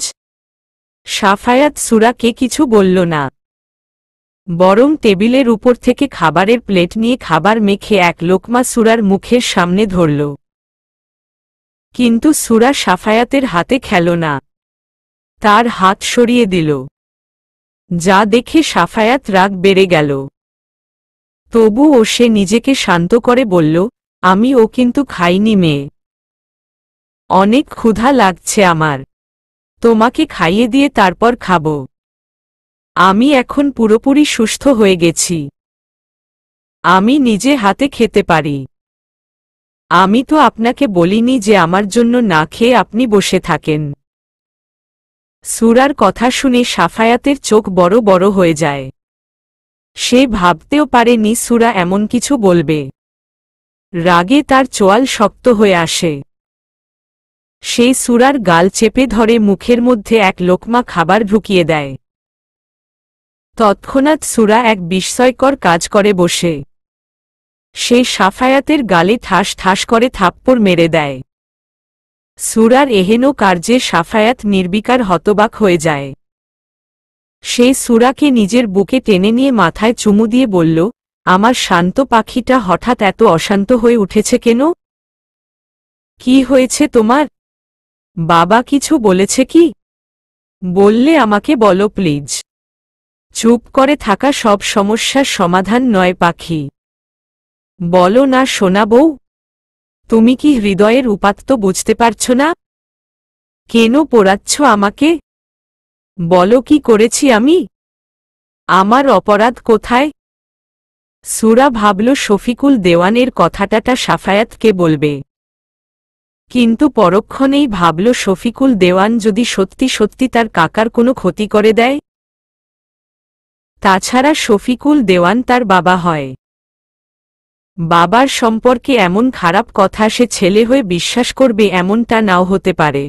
সাফায়াত সুরাকে কিছু বলল না, বরং টেবিলের উপর থেকে খাবারের প্লেট নিয়ে খাবার মেখে এক লোকমা সুরার মুখের সামনে ধরল। কিন্তু সুরা সাফায়াতের হাতে খেল না, তার হাত সরিয়ে দিল। যা দেখে সাফায়াত রাগ বেড়ে গেল। তবুও সে নিজেকে শান্ত করে বলল, আমি ও কিন্তু খাইনি মেয়ে। অনেক ক্ষুধা লাগছে আমার, তোমাকে খাইয়ে দিয়ে তারপর খাব। আমি এখন পুরোপুরি সুস্থ হয়ে গেছি, আমি নিজে হাতে খেতে পারি। আমি তো আপনাকে বলিনি যে আমার জন্য না খেয়ে আপনি বসে থাকেন। সুরার কথা শুনে সাফায়াতের চোখ বড় বড় হয়ে যায়। সে ভাবতেও পারেনি সুরা এমন কিছু বলবে। রাগে তার চোয়াল শক্ত হয়ে আসে। সে সুরার গাল চেপে ধরে মুখের মধ্যে এক লোকমা খাবার ঢুকিয়ে দেয়। তৎক্ষণাৎ সুরা এক বিস্ময়কর কাজ করে বসে। সে সাফায়াতের গালে ঠাস ঠাস করে থাপ্পড় মেরে দেয়। সুরার এহেন কার্যে সাফায়াত নির্বিকার হতবাক হয়ে যায়। সে সুরাকে নিজের বুকে টেনে নিয়ে মাথায় চুমু দিয়ে বলল, আমার শান্ত পাখিটা হঠাৎ এত অশান্ত হয়ে উঠেছে কেন? কি হয়েছে তোমার? বাবা কিছু বলেছে কি? বললে আমাকে বলো প্লিজ। চুপ করে থাকা সব সমস্যার সমাধান নয় পাখি। বলো না সোনা বউ, তুমি কি হৃদয়ের উপাত্ত বুঝতে পারছো না? কেন পোড়াচ্ছ আমাকে? বলো কি করেছি আমি? আমার অপরাধ কোথায়? সুরা ভাবল শফিকুল দেওয়ানের কথাটা সাফায়াতকে বলবে, কিন্তু পরক্ষণেই ভাবল শফিকুল দেওয়ান যদি সত্যি সত্যি তার কাকার কোনো ক্ষতি করে দেয়। তাছাড়া শফিকুল দেওয়ান তার বাবা হয়। বাবার সম্পর্কে এমন খারাপ কথা সে ছেলে হয়ে বিশ্বাস করবে এমনটা নাও হতে পারে।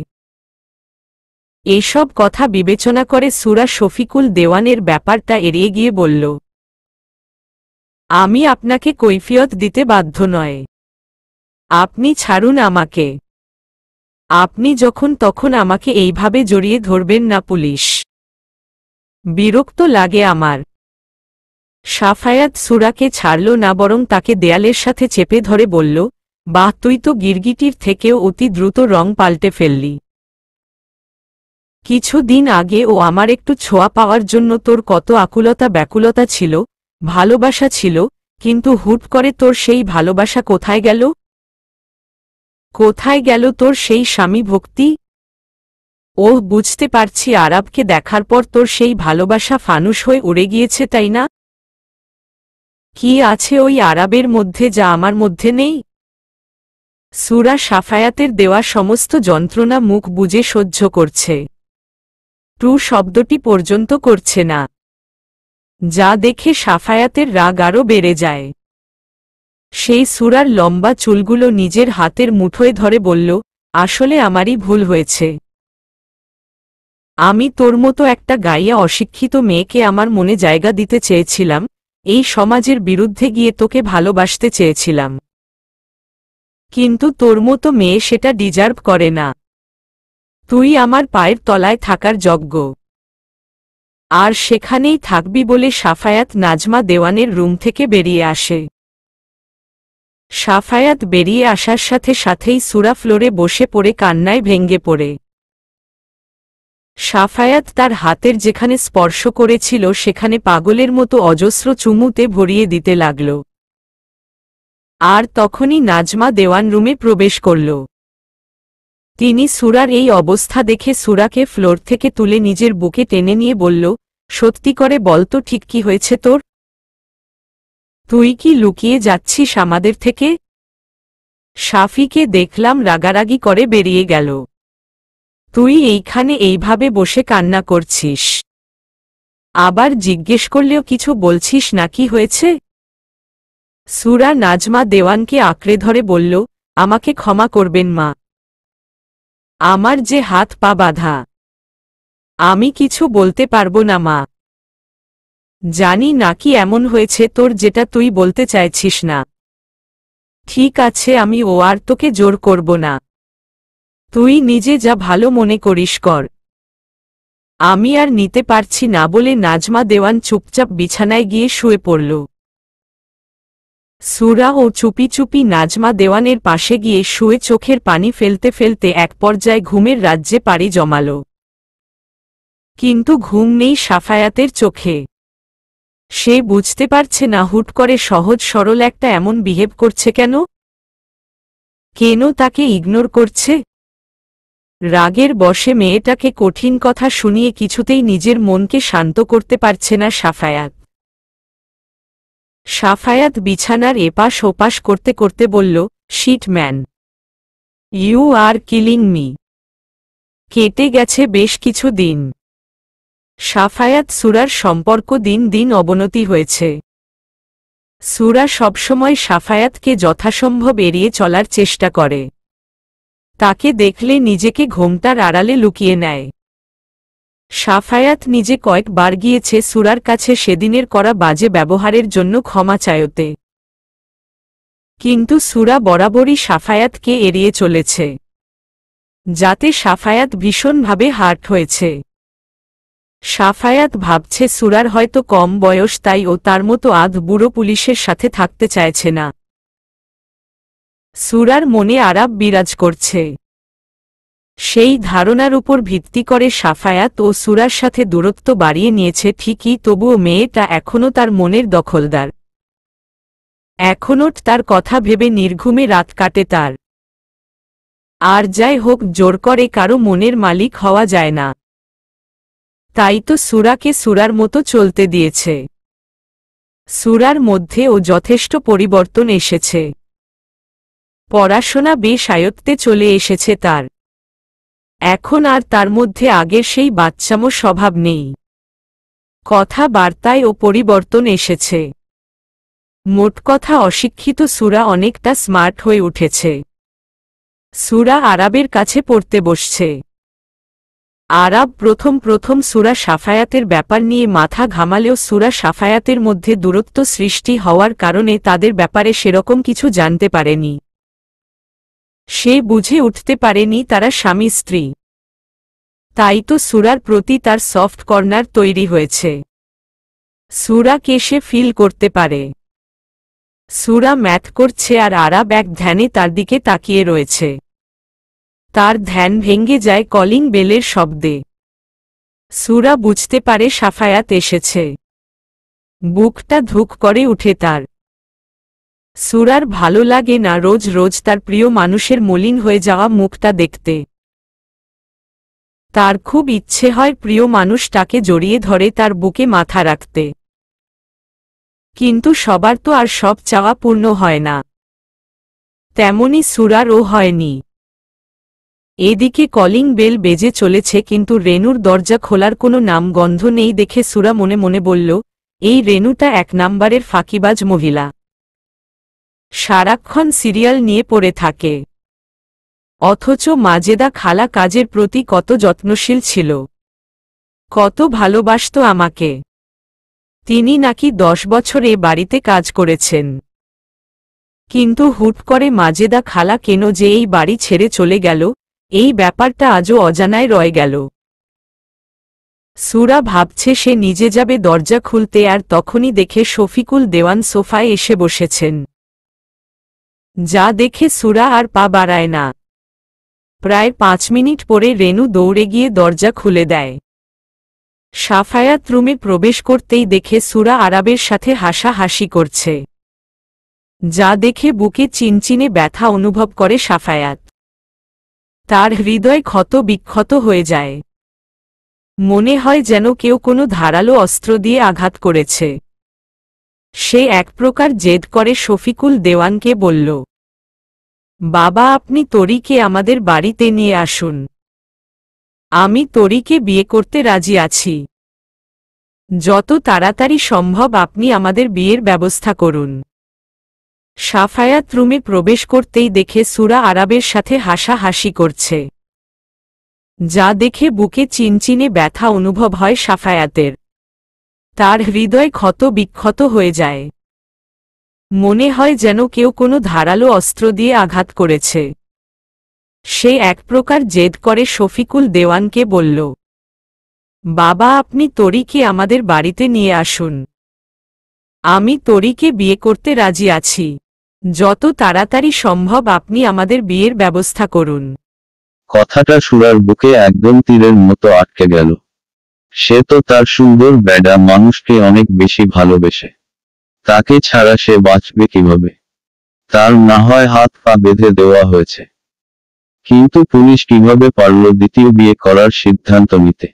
এসব কথা বিবেচনা করে সুরা শফিকুল দেওয়ানের ব্যাপারটা এড়িয়ে গিয়ে বলল, আমি আপনাকে কৈফিয়ত দিতে বাধ্য নয়। আপনি ছাড়ুন আমাকে। আপনি যখন তখন আমাকে এইভাবে জড়িয়ে ধরবেন না পুলিশ। বিরক্ত লাগে আমার। সাফায়াত সুরাকে ছাড়ল না, বরং তাকে দেয়ালের সাথে চেপে ধরে বলল, বাহ, তুই তো গিরগিটির থেকেও অতি দ্রুত রং পাল্টে ফেললি। কিছুদিন আগে ও আমার একটু ছোঁয়া পাওয়ার জন্য তোর কত আকুলতা ব্যাকুলতা ছিল, ভালোবাসা ছিল, কিন্তু হুট করে তোর সেই ভালোবাসা কোথায় গেল? কোথায় গেল তোর সেই স্বামী ভক্তি? ওহ, বুঝতে পারছি আরাবকে দেখার পর তোর সেই ভালোবাসা ফানুস হয়ে উড়ে গিয়েছে, তাই না? কি আছে ওই আরাবের মধ্যে যা আমার মধ্যে নেই? সুরা সাফায়াতের দেওয়া সমস্ত যন্ত্রণা মুখ বুজে সহ্য করছে। টু শব্দটি পর্যন্ত করছে না। যা দেখে সাফায়াতের রাগ আরও বেড়ে যায়। সেই সুরার লম্বা চুলগুলো নিজের হাতের মুঠোয় ধরে বলল, আসলে আমারই ভুল হয়েছে। আমি তোর মতো একটা গাইয়া অশিক্ষিত মেয়েকে আমার মনে জায়গা দিতে চেয়েছিলাম, এই সমাজের বিরুদ্ধে গিয়ে তোকে ভালোবাসতে চেয়েছিলাম। কিন্তু তোর মতো মেয়ে সেটা ডিজার্ভ করে না। তুই আমার পায়ের তলায় থাকার যোগ্য, আর সেখানেই থাকবি বলে সাফায়াত নাজমা দেওয়ানের রুম থেকে বেরিয়ে আসে। সাফায়াত বেরিয়ে আসার সাথে সাথেই সুরা ফ্লোরে বসে পড়ে কান্নায় ভেঙে পড়ে। সাফায়াত তার হাতের যেখানে স্পর্শ করেছিল সেখানে পাগলের মতো অজস্র চুমুতে ভরিয়ে দিতে লাগল। আর তখনই নাজমা দেওয়ান রুমে প্রবেশ করল। তিনি সুরার এই অবস্থা দেখে সুরাকে ফ্লোর থেকে তুলে নিজের বুকে টেনে নিয়ে বলল, সত্যি করে বলতো ঠিক কি হয়েছে তোর? তুই কি লুকিয়ে যাচ্ছিস আমাদের থেকে? সাফিকে দেখলাম রাগারাগি করে বেরিয়ে গেল। তুই এইখানে এইভাবে বসে কান্না করছিস, আবার জিজ্ঞেস করলেও কিছু বলছিস না কি হয়েছে? সুরা নাজমা দেওয়ানকে আঁকড়ে ধরে বলল, আমাকে ক্ষমা করবেন মা, আমার যে হাত পা বাঁধা, আমি কিছু বলতে পারবো না মা। জানি না কি এমন হয়েছে তোর যেটা তুই বলতে চাইছিস না। ঠিক আছে, আমি আর তোকে জোর করব না। তুই নিজে যা ভালো মনে করিস কর। আমি আর নিতে পারছি না বলে নাজমা দেওয়ান চুপচাপ বিছানায় গিয়ে শুয়ে পড়ল। সুরা ও চুপি চুপি নাজমা দেওয়ানের পাশে গিয়ে শুয়ে চোখের পানি ফেলতে ফেলতে এক পর্যায়ে ঘুমের রাজ্যে পাড়ি জমাল। কিন্তু ঘুম নেই সাফায়াতের চোখে। সে বুঝতে পারছে না হুট করে সহজ সরল একটা এমন বিহেভ করছে কেন তাকে ইগনোর করছে। রাগের বশে মেয়েটাকে কঠিন কথা শুনিয়ে কিছুতেই নিজের মনকে শান্ত করতে পারছে না সাফায়াত। সাফায়াত বিছানার এপাশ ওপাশ করতে করতে বলল, shit man, you are killing me. কেটে গেছে বেশ কিছু দিন। সাফায়াত সুরার সম্পর্ক দিন দিন অবনতি হয়েছে। সুরা সবসময় সাফায়াতকে যথাসম্ভব এড়িয়ে চলার চেষ্টা করে। তাকে দেখলে নিজেকে ঘোমটার আড়ালে লুকিয়ে নেয়। সাফায়াত নিজে কয়েকবার গিয়েছে সুরার কাছে সেদিনের করা বাজে ব্যবহারের জন্য ক্ষমা চাইতে। কিন্তু সুরা বরাবরই সাফায়াতকে এড়িয়ে চলেছে, যাতে সাফায়াত ভীষণভাবে হার্ট হয়েছে। সাফায়াত ভাবছে সুরার হয়তো কম বয়স, তাই ও তার মতো আধ বুড়ো পুলিশের সাথে থাকতে চাইছে না। সুরার মনে আরাপ বিরাজ করছে। সেই ধারণার উপর ভিত্তি করে সাফায়াত ও সুরার সাথে দূরত্ব বাড়িয়ে নিয়েছে ঠিকই, তবুও মেয়েটা এখনও তার মনের দখলদার। এখনও তার কথা ভেবে নির্ঘুমে রাত কাটে তার। আর যাই হোক, জোর করে কারো মনের মালিক হওয়া যায় না। তাই তো সুরাকে সুরার মতো চলতে দিয়েছে। সুরার মধ্যে ও যথেষ্ট পরিবর্তন এসেছে। পড়াশোনা বেশ আয়ত্তে চলে এসেছে তার। এখন আর তার মধ্যে আগের সেই বাচ্চামো স্বভাব নেই। কথাবার্তায় ও পরিবর্তন এসেছে। মোট কথা, অশিক্ষিত সুরা অনেকটা স্মার্ট হয়ে উঠেছে। সুরা আরাবের কাছে পড়তে বসছে। আরাব প্রথম প্রথম সুরা সাফায়াতের ব্যাপার নিয়ে মাথা ঘামালেও সুরা সাফায়াতের মধ্যে দূরত্ব সৃষ্টি হওয়ার কারণে তাদের ব্যাপারে সেরকম কিছু জানতে পারেনি। সে বুঝে উঠতে পারেনি তারা স্বামী স্ত্রী। তাই তো সুরার প্রতি তার সফট কর্নার তৈরি হয়েছে। সুরাকে সে ফিল করতে পারে। সুরা ম্যাথ করছে আর আরাব এক ধ্যানে তার দিকে তাকিয়ে রয়েছে। তার ধ্যান ভেঙে যায় কলিং বেলের শব্দে। সুরা বুঝতে পারে সাফায়াত এসেছে। বুকটা ধুক করে উঠে তার। সুরার ভালো লাগে না রোজ রোজ তার প্রিয় মানুষের মলিন হয়ে যাওয়া মুখটা দেখতে। তার খুব ইচ্ছে হয় প্রিয় মানুষটাকে জড়িয়ে ধরে তার বুকে মাথা রাখতে। কিন্তু সবার তো আর সব চাওয়া পূর্ণ হয় না। তেমনি সুরারও হয়নি। এদিকে কলিং বেল বেজে চলেছে, কিন্তু রেনুর দরজা খোলার কোনো নামগন্ধ নেই দেখে সুরা মনে মনে বলল, এই রেনুটা এক নাম্বারের ফাঁকিবাজ মহিলা। সারাক্ষণ সিরিয়াল নিয়ে পড়ে থাকে। অথচ মাজেদা খালা কাজের প্রতি কত যত্নশীল ছিল, কত ভালোবাসত আমাকে। তিনি নাকি 10 বছর এ বাড়িতে কাজ করেছেন। কিন্তু হুট করে মাজেদা খালা কেন যে এই বাড়ি ছেড়ে চলে গেল, এই ব্যাপারটা আজও অজানায় রয়ে গেল। সুরা ভাবছে সে নিজে যাবে দরজা খুলতে, আর তখনই দেখে শফিকুল দেওয়ান সোফায় এসে বসেছেন। যা দেখে সুরা আর পা বাড়ায় না। প্রায় 5 মিনিট পরে রেনু দৌড়ে গিয়ে দরজা খুলে দেয়। সাফায়াত রুমে প্রবেশ করতেই দেখে সুরা আরাবের সাথে হাসাহাসি করছে। যা দেখে বুকে চিনচিনে ব্যথা অনুভব করে সাফায়াত। তার হৃদয় ক্ষত বিক্ষত হয়ে যায়। মনে হয় যেন কেউ কোনো ধারালো অস্ত্র দিয়ে আঘাত করেছে। সে এক প্রকার জেদ করে শফিকুল দেওয়ানকে বলল, বাবা, আপনি তরিকে আমাদের বাড়িতে নিয়ে আসুন। আমি তরিকে বিয়ে করতে রাজি আছি। যত তাড়াতাড়ি সম্ভব আপনি আমাদের বিয়ের ব্যবস্থা করুন। সাফায়াত রুমে প্রবেশ করতেই দেখে সুরা আরাবের সাথে হাসাহাসি করছে। যা দেখে বুকে চিনচিনে ব্যথা অনুভব হয় সাফায়াতের। তার হৃদয় ক্ষত বিক্ষত হয়ে যায়। মনে হয় যেন কেউ কোনো ধারালো অস্ত্র দিয়ে আঘাত করেছে। সে এক প্রকার জেদ করে শফিকুল দেওয়ানকে বলল, বাবা, আপনি তরিকে আমাদের বাড়িতে নিয়ে আসুন। আমি তরিকে বিয়ে করতে রাজি আছি। যত তাড়াতাড়ি সম্ভব আপনি আমাদের বিয়ের ব্যবস্থা করুন। কথাটা সুরার বুকে একদম তীরের মতো আটকে গেল। সে তো তার সুন্দর বেডা মানুষকে অনেক বেশি ভালোবেসে। তাকে ছাড়া সে বাঁচবে কিভাবে? তার না হয় হাত পা বেঁধে দেওয়া হয়েছে, কিন্তু পুলিশ কিভাবে পারল দ্বিতীয় বিয়ে করার সিদ্ধান্ত নিতে?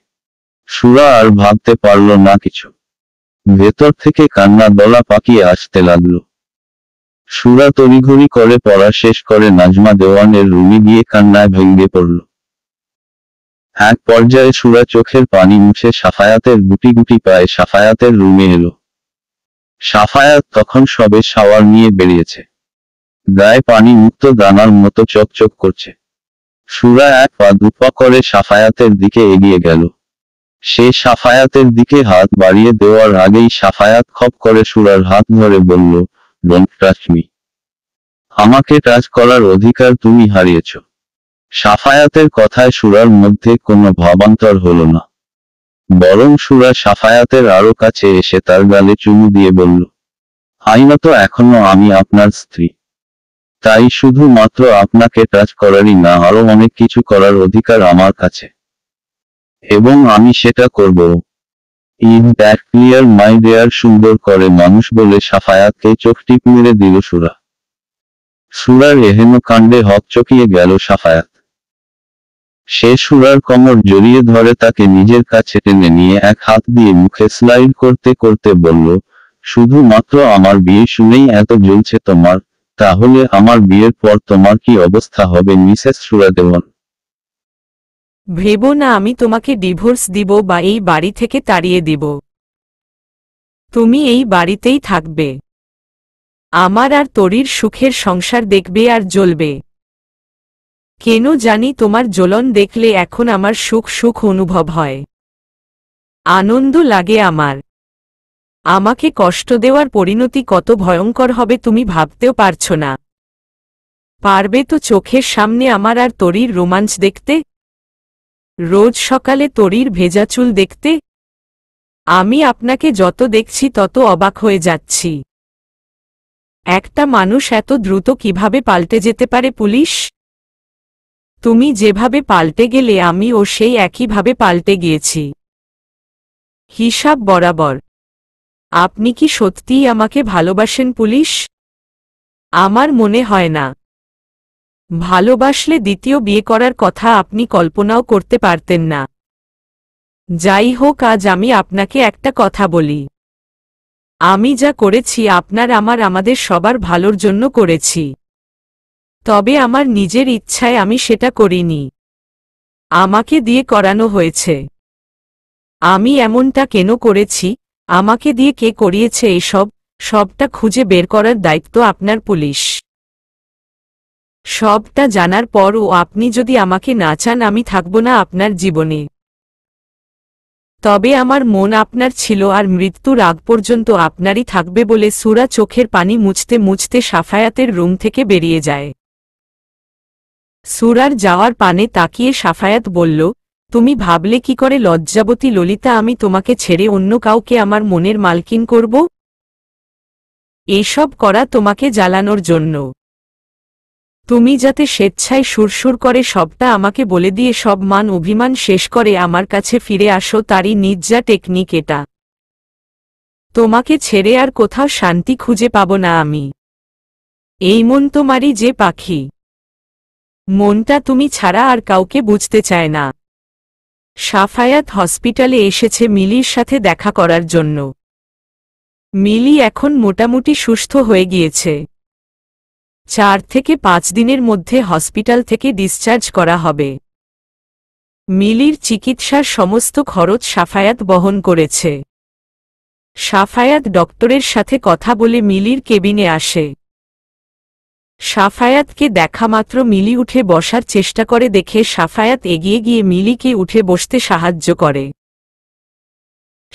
সুরা আর ভাবতে পারল না কিছু। ভেতর থেকে কান্না দলা পাকিয়ে আসতে লাগলো। সুরা তড়িঘড়ি করে পড়া শেষ করে নাজমা দেওয়ানের রুমে গিয়ে কান্নায় ভেঙে পড়ল। এক পর্যায়ে সুরা চোখের পানি মুছে সাফায়াতের গুটি গুটি পায়ে সাফায়াতের রুমে এলো। সাফায়াত তখন সবে শাওয়ার নিয়ে বেরিয়েছে। গায়ে পানি মুক্ত দানার মতো চকচক করছে। সুরা এক পা দুপা করে সাফায়াতের দিকে এগিয়ে গেল। সে সাফায়াতের দিকে হাত বাড়িয়ে দেওয়ার আগেই সাফায়াত খপ করে সুরার হাত ধরে বলল, ডোন্ট টাচ মি। আমাকে টাচ করার অধিকার তুমি হারিয়েছ। সাফায়াতের কথায় সুরার মধ্যে কোনো ভাবান্তর হলো না, বরং সুরা সাফায়াতের আরো কাছে এসে তার গালে চুমু দিয়ে বলল, আইনত এখনো আমি আপনার স্ত্রী, তাই শুধুমাত্র আপনাকে টাচ করারই না, আরো অনেক কিছু করার অধিকার আমার কাছে, এবং আমি সেটা করব। In that clear my dear. সুন্দর করে মানুষ বলে সাফায়াতকে চোখ টিপ মেরে দিল সুরা। সুরার এহেন কাণ্ডে হকচকিয়ে গেল সাফায়াত। সে সুরার কোমর জড়িয়ে ধরে তাকে নিজের কাছে টেনে নিয়ে এক হাত দিয়ে মুখে স্লাইড করতে করতে বলল, শুধুমাত্র আমার বিয়ে শুনেই এত জ্বলছে তোমার, তাহলে আমার বিয়ের পর তোমার কি অবস্থা হবে মিসেস সুরা দেওয়ান? ভেবো না আমি তোমাকে ডিভোর্স দিব বা এই বাড়ি থেকে তাড়িয়ে দিব। তুমি এই বাড়িতেই থাকবে। আমার আর তরির সুখের সংসার দেখবে আর জ্বলবে। কেন জানি তোমার জ্বলন দেখলে এখন আমার সুখ সুখ অনুভব হয়, আনন্দ লাগে আমার। আমাকে কষ্ট দেওয়ার পরিণতি কত ভয়ঙ্কর হবে তুমি ভাবতেও পারছো না। পারবে তো চোখের সামনে আমার আর তরির রোমাঞ্চ দেখতে? রোজ সকালে তরির ভেজা চুল দেখতে? আমি আপনাকে যত দেখছি তত অবাক হয়ে যাচ্ছি। একটা মানুষ এত দ্রুত কিভাবে পাল্টে যেতে পারে পুলিশ? তুমি যেভাবে পাল্টে গেলে আমিও সেই একইভাবে পাল্টে গিয়েছি। হিসাব বরাবর। আপনি কি সত্যিই আমাকে ভালোবাসেন পুলিশ? আমার মনে হয় না। ভালোবাসলে দ্বিতীয় বিয়ে করার কথা আপনি কল্পনাও করতে পারতেন না। যাই হোক, আজ আমি আপনাকে একটা কথা বলি। আমি যা করেছি আমাদের সবার ভালোর জন্য করেছি। তবে আমার নিজের ইচ্ছায় আমি সেটা করিনি। আমাকে দিয়ে করানো হয়েছে। আমি এমনটা কেন করেছি, আমাকে দিয়ে কে করিয়েছে এসব, সবটা খুঁজে বের করার দায়িত্ব আপনার পুলিশ। সবটা জানার পরও আপনি যদি আমাকে না চান আমি থাকব না আপনার জীবনে। তবে আমার মন আপনার ছিল আর মৃত্যুর আগ পর্যন্ত আপনারই থাকবে বলে সুরা চোখের পানি মুছতে মুছতে সাফায়াতের রুম থেকে বেরিয়ে যায়। সুরার যাওয়ার পানে তাকিয়ে সাফায়াত বলল, তুমি ভাবলে কি করে লজ্জাবতী ললিতা আমি তোমাকে ছেড়ে অন্য কাউকে আমার মনের মালকিন করব? এসব করা তোমাকে জ্বালানোর জন্য। তুমি যাতে স্বেচ্ছায় সুরসুর করে সবটা আমাকে বলে দিয়ে সব মান অভিমান শেষ করে আমার কাছে ফিরে আসো, তারই নির্জা টেকনিক এটা। তোমাকে ছেড়ে আর কোথাও শান্তি খুঁজে পাব না আমি। এই মন তোমারই যে পাখি, মনটা তুমি ছাড়া আর কাউকে বুঝতে চায় না। সাফায়াত হসপিটালে এসেছে মিলির সাথে দেখা করার জন্য। মিলি এখন মোটামুটি সুস্থ হয়ে গিয়েছে। 4 থেকে 5 দিনের মধ্যে হসপিটাল থেকে ডিসচার্জ করা হবে। মিলির চিকিৎসার সমস্ত খরচ সাফায়াত বহন করেছে। সাফায়াত ডক্টরের সাথে কথা বলে মিলির কেবিনে আসে। সাফায়াতকে দেখামাত্র মিলি উঠে বসার চেষ্টা করে দেখে সাফায়াত এগিয়ে গিয়ে মিলিকে উঠে বসতে সাহায্য করে।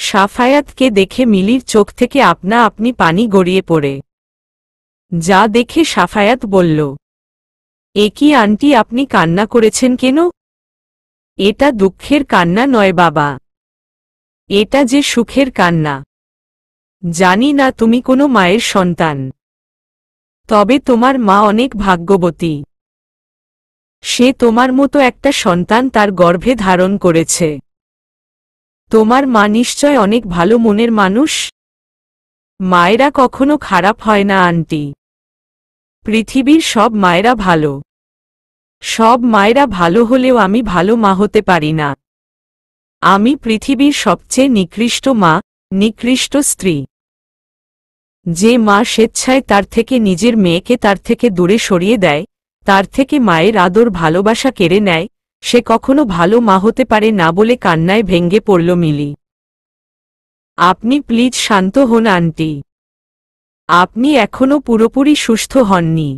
সাফায়াতকে দেখে মিলির চোখ থেকে আপনা আপনি পানি গড়িয়ে পড়ে। যা দেখে সাফায়াত বলল, এ কি আন্টি, আপনি কান্না করেছেন কেন? এটা দুঃখের কান্না নয় বাবা, এটা যে সুখের কান্না। জানি না তুমি কোনো মায়ের সন্তান, তবে তোমার মা অনেক ভাগ্যবতী। সে তোমার মতো একটা সন্তান তার গর্ভে ধারণ করেছে। তোমার মা নিশ্চয় অনেক ভালো মনের মানুষ। মায়েরা কখনো খারাপ হয় না আন্টি। পৃথিবীর সব মায়েরা ভালো। সব মায়েরা ভালো হলেও আমি ভালো মা হতে পারি না। আমি পৃথিবীর সবচেয়ে নিকৃষ্ট মা, নিকৃষ্ট স্ত্রী। যে মা স্বেচ্ছায় তার থেকে নিজের মেয়েকে তার থেকে দূরে সরিয়ে দেয়, তার থেকে মায়ের আদর ভালোবাসা কেড়ে নেয়, সে কখনো ভালো মা হতে পারে না বলে কান্নায় ভেঙে পড়ল মিলি। আপনি প্লিজ শান্ত হন আন্টি। আপনি এখনো পুরোপুরি সুস্থ হননি।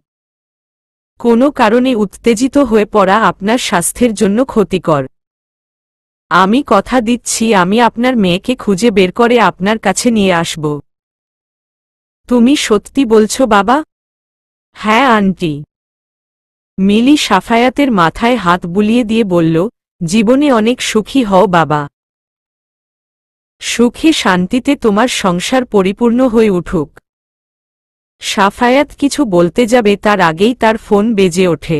কোনো কারণে উত্তেজিত হয়ে পড়া আপনার স্বাস্থ্যের জন্য ক্ষতিকর। আমি কথা দিচ্ছি আমি আপনার মেয়েকে খুঁজে বের করে আপনার কাছে নিয়ে আসব। তুমি সত্যি বলছো বাবা? হ্যাঁ আন্টি। মিলি সাফায়াতের মাথায় হাত বুলিয়ে দিয়ে বলল, জীবনে অনেক সুখী হও বাবা। সুখে শান্তিতে তোমার সংসার পরিপূর্ণ হয়ে উঠুক। সাফায়াত কিছু বলতে যাবে তার আগেই তার ফোন বেজে ওঠে।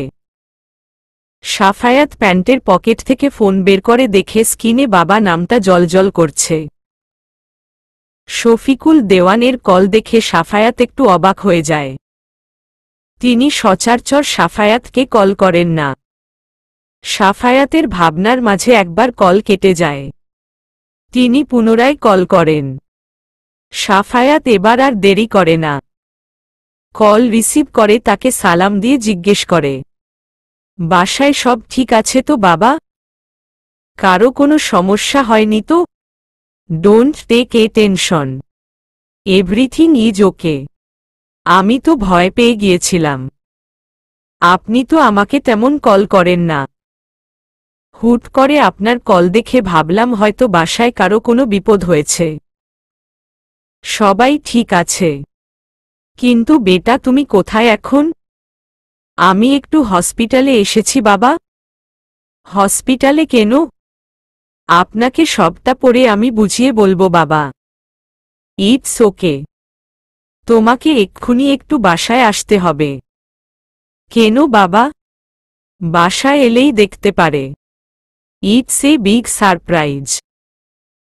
সাফায়াত প্যান্টের পকেট থেকে ফোন বের করে দেখে স্ক্রিনে বাবা নামটা জ্বলজ্বল করছে। শফিকুল দেওয়ানের কল দেখে সাফায়াত একটু অবাক হয়ে যায়। তিনি সচরাচর সাফায়াতকে কল করেন না। সাফায়াতের ভাবনার মাঝে একবার কল কেটে যায়। তিনি পুনরায় কল করেন। সাফায়াত এবার আর দেরি করে না। কল রিসিভ করে তাকে সালাম দিয়ে জিজ্ঞেস করে, বাসায় সব ঠিক আছে তো বাবা? কারো কোনো সমস্যা হয়নি তো? Don't take a tension, everything is okay. আমি তো ভয় পেয়ে গিয়েছিলাম। আপনি তো আমাকে তেমন কল করেন না। হুট করে আপনার কল দেখে ভাবলাম হয়তো বাসায় কারো কোনো বিপদ হয়েছে। সবাই ঠিক আছে। কিন্তু বেটা তুমি কোথায় এখন? আমি একটু হসপিটালে এসেছি বাবা। হসপিটালে কেন? আপনাকে সবটা পরে আমি বুঝিয়ে বলবো বাবা। It's okay. তোমাকে এক্ষুনি একটু বাসায় আসতে হবে। কেন বাবা? বাসায় এলেই দেখতে পারে। It's a big surprise.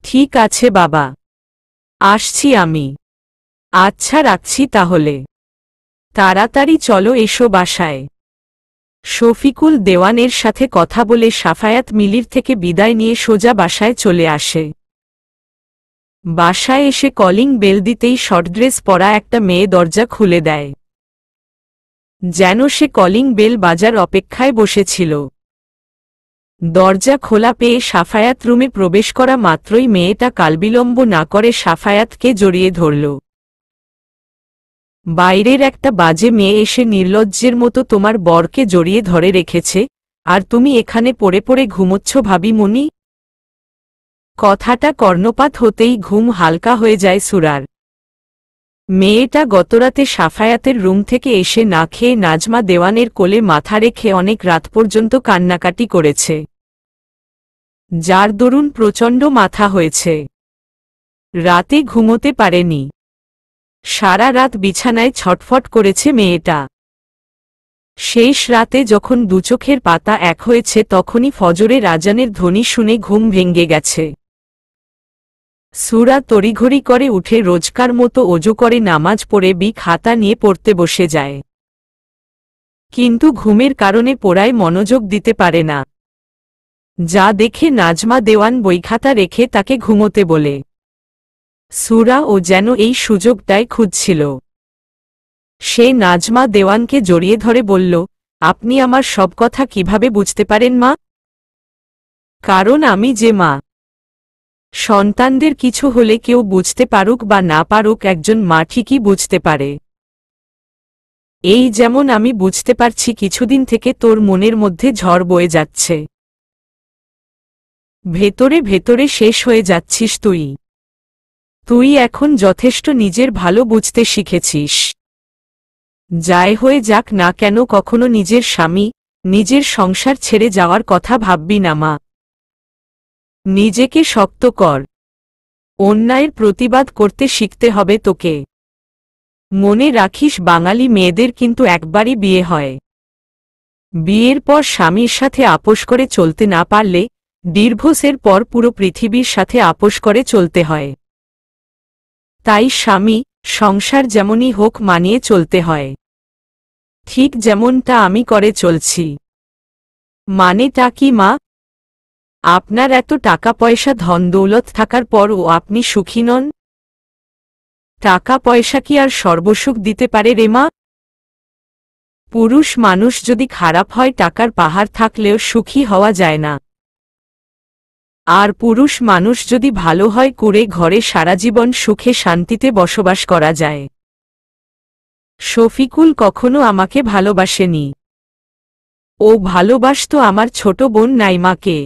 ঠিক আছে বাবা, আসছি আমি। আচ্ছা রাখছি তাহলে। তাড়াতাড়ি চলো এসো বাসায়। শফিকুল দেওয়ানের সাথে কথা বলে সাফায়াত মিলির থেকে বিদায় নিয়ে সোজা বাসায় চলে আসে। বাসায় এসে কলিং বেল দিতেই শর্ট ড্রেস পরা একটা মেয়ে দরজা খুলে দেয়। যেন সে কলিং বেল বাজার অপেক্ষায় বসেছিল। দরজা খোলা পেয়ে সাফায়াত রুমে প্রবেশ করা মাত্রই মেয়েটা কালবিলম্ব না করে সাফায়াতকে জড়িয়ে ধরল। বাইরের একটা বাজে মেয়ে এসে নির্লজ্জের মতো তোমার বরকে জড়িয়ে ধরে রেখেছে, আর তুমি এখানে পড়ে পড়ে ঘুমোচ্ছ ভাবিমণি? কথাটা কর্ণপাত হতেই ঘুম হালকা হয়ে যায় সুরার। মেয়েটা গতরাতে সাফায়াতের রুম থেকে এসে না খেয়ে নাজমা দেওয়ানের কোলে মাথা রেখে অনেক রাত পর্যন্ত কান্নাকাটি করেছে, যার দরুন প্রচণ্ড মাথা হয়েছে। রাতে ঘুমোতে পারেনি। সারা রাত বিছানায় ছটফট করেছে মেয়েটা। শেষ রাতে যখন দুচোখের পাতা এক হয়েছে তখনই ফজরের আজানের ধ্বনি শুনে ঘুম ভেঙে গেছে। সুরা তড়িঘড়ি করে উঠে রোজকার মতো ওযু করে নামাজ পড়ে খাতা নিয়ে পড়তে বসে যায়। কিন্তু ঘুমের কারণে পড়ায় মনোযোগ দিতে পারে না। যা দেখে নাজমা দেওয়ান বইখাতা রেখে তাকে ঘুমোতে বলে। সুরা ও যেন এই সুযোগটাই খুঁজছিল। সে নাজমা দেওয়ানকে জড়িয়ে ধরে বলল, আপনি আমার সব কথা কিভাবে বুঝতে পারেন মা? কারণ আমি যে মা। সন্তানদের কিছু হলে কেউ বুঝতে পারুক বা না পারুক, একজন মা ঠিকই বুঝতে পারে। এই যেমন আমি বুঝতে পারছি কিছুদিন থেকে তোর মনের মধ্যে ঝড় বয়ে যাচ্ছে। ভেতরে ভেতরে শেষ হয়ে যাচ্ছিস তুই। তুই এখন যথেষ্ট নিজের ভালো বুঝতে শিখেছিস। যাই হয়ে যাক না কেন কখনো নিজের স্বামী, নিজের সংসার ছেড়ে যাওয়ার কথা ভাববি না মা। নিজেকে শক্ত কর। অন্যায়ের প্রতিবাদ করতে শিখতে হবে তোকে। মনে রাখিস বাঙালি মেয়েদের কিন্তু একবারই বিয়ে হয়। বিয়ের পর স্বামীর সাথে আপোষ করে চলতে না পারলে ডিভোর্সের পর পুরো পৃথিবীর সাথে আপোষ করে চলতে হয়। তাই স্বামী, সংসার যেমনই হোক মানিয়ে চলতে হয়। ঠিক যেমনটা আমি করে চলছি। মানেটা কি মা? আপনার এত টাকা পয়সা ধন দৌলত থাকার পরও আপনি সুখী নন? টাকা পয়সা কি আর সর্বসুখ দিতে পারে রে মা? পুরুষ মানুষ যদি খারাপ হয় টাকার পাহাড় থাকলেও সুখী হওয়া যায় না। আর পুরুষ মানুষ যদি ভালো হয় কুঁড়ে ঘরে সারা জীবন সুখে শান্তিতে বসবাস করা যায়। শফিকুল কখনো আমাকে ভালোবাসেনি। ও ভালোবাসতো আমার ছোট বোন নাইমাকে।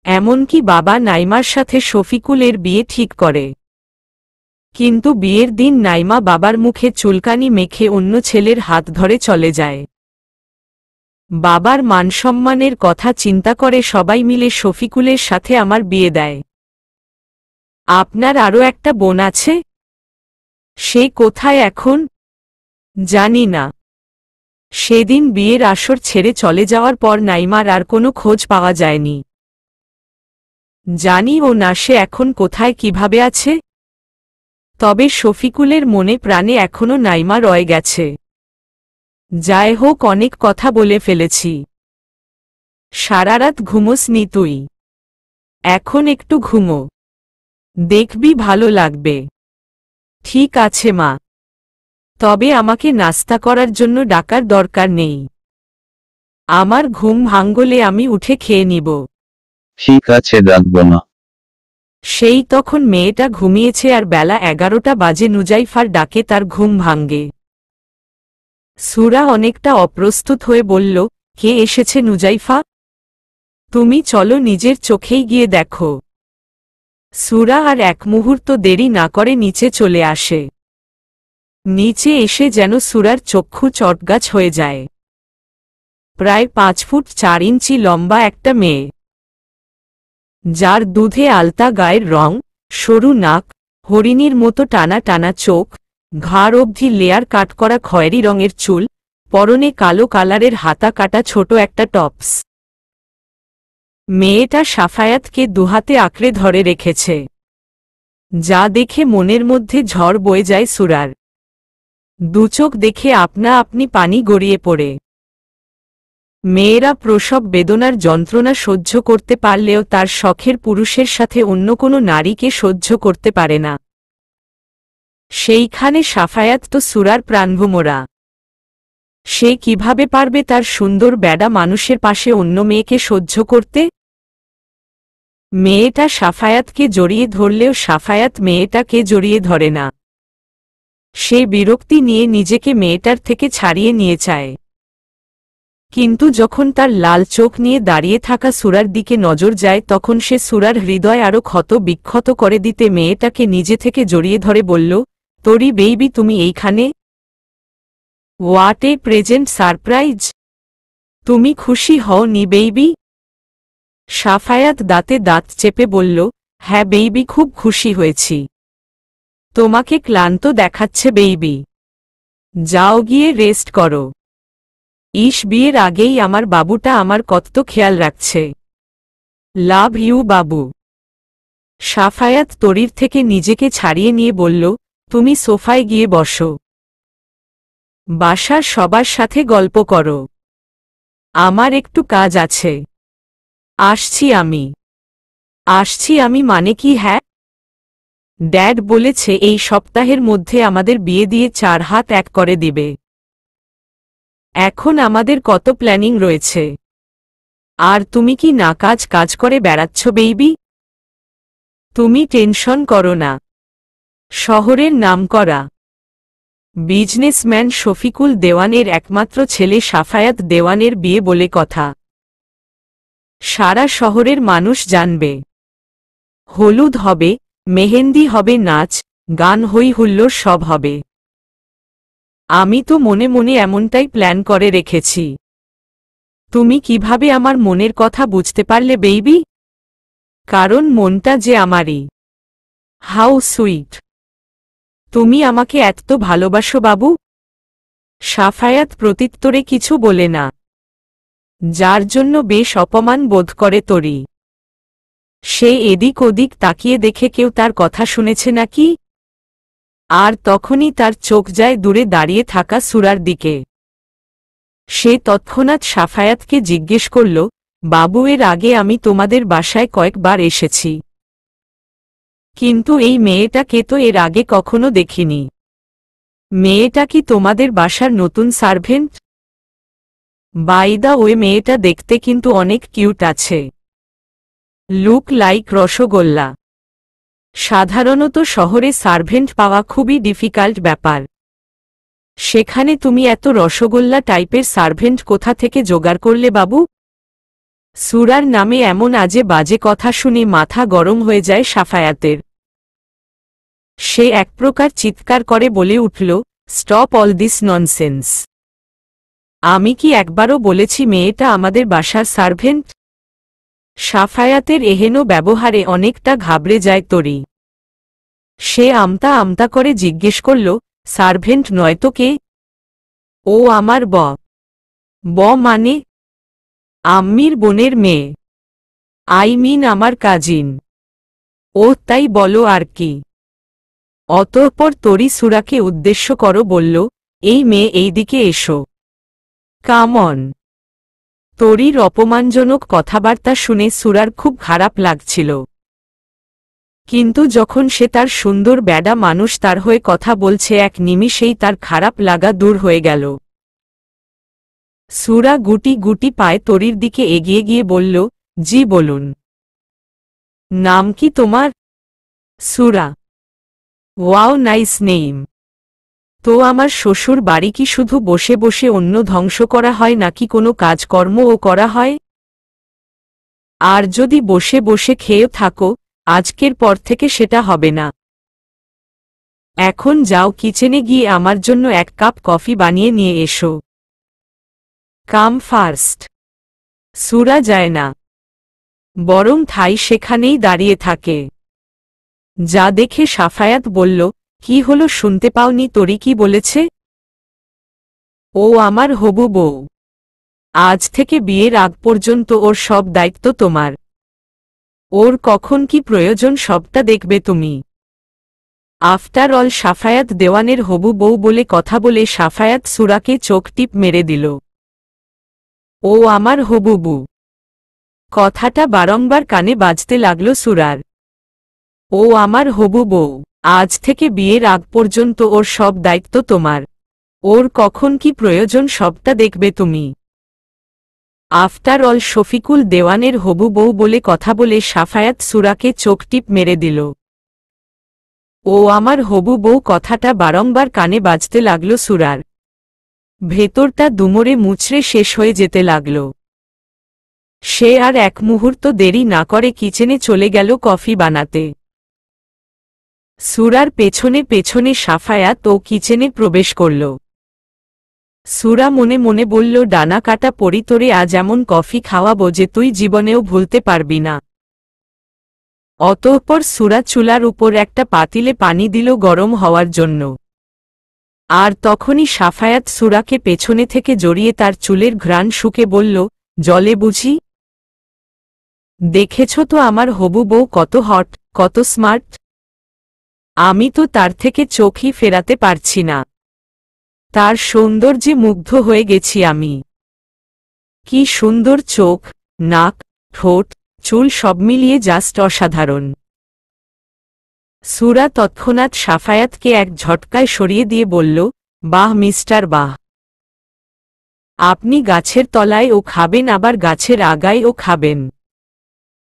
এমনকি বাবা নাইমার সাথে শফিকুলের বিয়ে ঠিক করে। কিন্তু বিয়ের দিন নাইমা বাবার মুখে চুলকানি মেখে অন্য ছেলের হাত ধরে চলে যায়। বাবার মানসম্মানের কথা চিন্তা করে সবাই মিলে শফিকুলের সাথে আমার বিয়ে দেয়। আপনার আরও একটা বোন আছে? সে কোথায় এখন? জানি না। সেদিন বিয়ের আসর ছেড়ে চলে যাওয়ার পর নাইমার আর কোনো খোঁজ পাওয়া যায়নি। জানি ও না সে এখন কোথায় কিভাবে আছে। তবে শফিকুলের মনে প্রাণে এখনো নাইমা রয়ে গেছে। যাই হোক অনেক কথা বলে ফেলেছি। সারারাত ঘুমোসনি তুই? এখন একটু ঘুমো, দেখবি ভালো লাগবে। ঠিক আছে মা। তবে আমাকে নাস্তা করার জন্য ডাকার দরকার নেই। আমার ঘুম ভাঙলে আমি উঠে খেয়ে নিব। ঠিক আছে, ডাকবো না। সেই তখন মেয়েটা ঘুমিয়েছে আর বেলা 11টা বাজে নুজাইফার ডাকে তার ঘুম ভাঙ্গে। সুরা অনেকটা অপ্রস্তুত হয়ে বলল, কে এসেছে নুজাইফা? তুমি চলো নিজের চোখেই গিয়ে দেখো। সুরা আর এক মুহূর্ত দেরি না করে নিচে চলে আসে। নিচে এসে যেন সুরার চক্ষু চটগাছ হয়ে যায়। প্রায় 5 ফুট 4 ইঞ্চি লম্বা একটা মেয়ে, যার দুধে আলতা গায়ের রং, সরু নাক, হরিণীর মতো টানা টানা চোখ, ঘাড় অবধি লেয়ার কাট করা খয়েরি রঙের চুল, পরনে কালো কালারের হাতা কাটা ছোট একটা টপস। মেয়েটা সাফায়াতকে দুহাতে আঁকড়ে ধরে রেখেছে, যা দেখে মনের মধ্যে ঝড় বয়ে যায় সুরার। দুচোখ দেখে আপনা আপনি পানি গড়িয়ে পড়ে। মেয়েরা প্রসব বেদনার যন্ত্রণা সহ্য করতে পারলেও তার শখের পুরুষের সাথে অন্য কোনো নারীকে সহ্য করতে পারে না। সেইখানে সাফায়াত তো সুরার প্রাণভোমরা। সে কিভাবে পারবে তার সুন্দর বেডা মানুষের পাশে অন্য মেয়েকে সহ্য করতে? মেয়েটা সাফায়াতকে জড়িয়ে ধরলেও সাফায়াত মেয়েটাকে জড়িয়ে ধরে না। সে বিরক্তি নিয়ে নিজেকে মেয়েটার থেকে ছাড়িয়ে নিয়ে চায়। কিন্তু যখন তার লাল চোখ নিয়ে দাঁড়িয়ে থাকা সুরার দিকে নজর যায় তখন সে সুরার হৃদয় আরো ক্ষত বিক্ষত করে দিতে মেয়েটাকে নিজে থেকে জড়িয়ে ধরে বলল, তোরি বেইবি তুমি এইখানে? What a present surprise! তুমি খুশি হও নি বেইবি? সাফায়াত দাঁতে দাঁত চেপে বলল, হ্যাঁ বেইবি, খুব খুশি হয়েছি। তোমাকে ক্লান্ত দেখাচ্ছে বেইবি। যাও গিয়ে রেস্ট করো। বিয়ের আগেই আমার বাবুটা আমার কত খেয়াল রাখছে। লাভ ইউ বাবু। সাফায়াত তরির থেকে নিজেকে ছাড়িয়ে নিয়ে বলল, তুমি সোফায় গিয়ে বসো। বাসার সবার সাথে গল্প করো। আমার একটু কাজ আছে। আসছি আমি মানে কি? হ্যাঁ, ড্যাড বলেছে এই সপ্তাহের মধ্যে আমাদের বিয়ে দিয়ে 4 হাত এক করে দিবে। এখন আমাদের কত প্ল্যানিং রয়েছে। আর তুমি কি না কাজ করে বেড়াচ্ছ বেইবি? তুমি টেনশন করো না। শহরের নামকরা বিজনেসম্যান শফিকুল দেওয়ানের একমাত্র ছেলে সাফায়াত দেওয়ানের বিয়ে বলে কথা। সারা শহরের মানুষ জানবে, হলুদ হবে, মেহেন্দি হবে, নাচ গান, হই হুল্লোড় সব হবে। আমি তো মনে মনে এমনটাই প্ল্যান করে রেখেছি। তুমি কিভাবে আমার মনের কথা বুঝতে পারলে বেবি? কারণ মনটা যে আমারই। How sweet. তুমি আমাকে এত ভালোবাসো বাবু। সাফায়াত প্রত্যুত্তরে কিছু বলে না, যার জন্য বেশ অপমান বোধ করে তরি। সে এদিক ওদিক তাকিয়ে দেখে কেউ তার কথা শুনেছে নাকি। আর তখনই তার চোখ যায় দূরে দাঁড়িয়ে থাকা সুরার দিকে। সে তৎক্ষণাৎ সাফায়াতকে জিজ্ঞেস করল, বাবু, এর আগে আমি তোমাদের বাসায় কয়েকবার এসেছি, কিন্তু এই মেয়েটাকে তো এর আগে কখনো দেখিনি। মেয়েটা কি তোমাদের বাসার নতুন সার্ভেন্ট? বাই দ্য ওয়ে, মেয়েটা দেখতে কিন্তু অনেক কিউট আছে। Look like rasgulla. সাধারণত শহরে সার্ভেন্ট পাওয়া খুবই ডিফিকাল্ট ব্যাপার। সেখানে তুমি এত রসগোল্লা টাইপের সার্ভেন্ট কোথা থেকে জোগাড় করলে বাবু? সুরার নামে এমন আজে বাজে কথা শুনে মাথা গরম হয়ে যায় সাফায়াতের। সে এক প্রকার চিৎকার করে বলে উঠল, স্টপ অল দিস ননসেন্স। আমি কি একবারও বলেছি মেয়েটা আমাদের বাসার সার্ভেন্ট? সাফায়াতের এহেন ব্যবহারে অনেকটা ঘাবড়ে যায় তরি। সে আমতা আমতা করে জিজ্ঞেস করল, সার্ভেন্ট নয় তো কে? ও আমার মানে আম্মির বোনের মেয়ে। আই মিন আমার কাজিন। ও তাই বলো আর কি। অতঃপর তরি সুরাকে উদ্দেশ্য করো বলল, এই মেয়ে এইদিকে এসো, কাম অন। তরির অপমানজনক কথাবার্তা শুনে সুরার খুব খারাপ লাগছিল, কিন্তু যখন সে তার সুন্দর ব্যাডা মানুষ তার হয়ে কথা বলছে, এক নিমিষেই তার খারাপ লাগা দূর হয়ে গেল। সুরা গুটি গুটি পায়ে তরির দিকে এগিয়ে গিয়ে বলল, জি বলুন। নাম কি তোমার? সুরা। Wow, nice name. তো আমার শ্বশুর বাড়ি কি শুধু বসে বসে অন্য ধ্বংস করা হয় নাকি কোনো কাজকর্মও করা হয়? আর যদি বসে বসে খেয়ে থাকো, আজকের পর থেকে সেটা হবে না। এখন যাও, কিচেনে গিয়ে আমার জন্য এক কাপ কফি বানিয়ে নিয়ে এসো। Come first. সুরা যায় না, বরং থাই সেখানেই দাঁড়িয়ে থাকে। যা দেখে সাফায়াত বলল, কি হলো, শুনতে পাওনি তরি কি বলেছে? ও আমার হবু বউ। আজ থেকে বিয়ের আগ পর্যন্ত ওর সব দায়িত্ব তোমার। ওর কখন কি প্রয়োজন সবটা দেখবে তুমি। আফটার অল সাফায়াত দেওয়ানের হবু বউ বলে কথা বলে সাফায়াত সুরাকে চোখ টিপ মেরে দিল। ও আমার হবু বউ কথাটা বারংবার কানে বাজতে লাগল সুরার। ও আমার হবু বউ, আজ থেকে বিয়ের আগ পর্যন্ত ওর সব দায়িত্ব তোমার। ওর কখন কি প্রয়োজন সবটা দেখবে তুমি। আফটার অল শফিকুল দেওয়ানের হবু বউ বলে কথা বলে সাফায়াত সুরাকে চোখ টিপ মেরে দিল। ও আমার হবু বউ কথাটা বারংবার কানে বাজতে লাগল সুরার। ভেতরটা দুমড়ে মুচড়ে শেষ হয়ে যেতে লাগল। সে আর এক মুহূর্ত দেরি না করে কিচেনে চলে গেল কফি বানাতে। সুরার পেছনে পেছনে সাফায়াত ও কিচেনে প্রবেশ করল। সুরা মনে মনে বলল, ডানা কাটা পরি, তোরে আজ এমন কফি খাওয়াবো যে তুই জীবনেও ভুলতে পারবি না। অতঃপর সুরা চুলার উপর একটা পাতিলে পানি দিল গরম হওয়ার জন্য। আর তখনই সাফায়াত সুরাকে পেছনে থেকে জড়িয়ে তার চুলের ঘ্রাণ শুকে বলল, জলে বুঝি? দেখেছ তো আমার হবু বউ কত হট, কত স্মার্ট। আমি তো তার থেকে চোখই ফেরাতে পারছি না। তার সৌন্দর্যে মুগ্ধ হয়ে গেছি আমি। কি সুন্দর চোখ, নাক, ঠোঁট, চুল সব মিলিয়ে জাস্ট অসাধারণ। সুরা তৎক্ষণাৎ সাফায়াতকে এক ঝটকায় সরিয়ে দিয়ে বলল, বাহ মিস্টার বাহ। আপনি গাছের তলায় ও খাবেন, আবার গাছের আগায় ও খাবেন।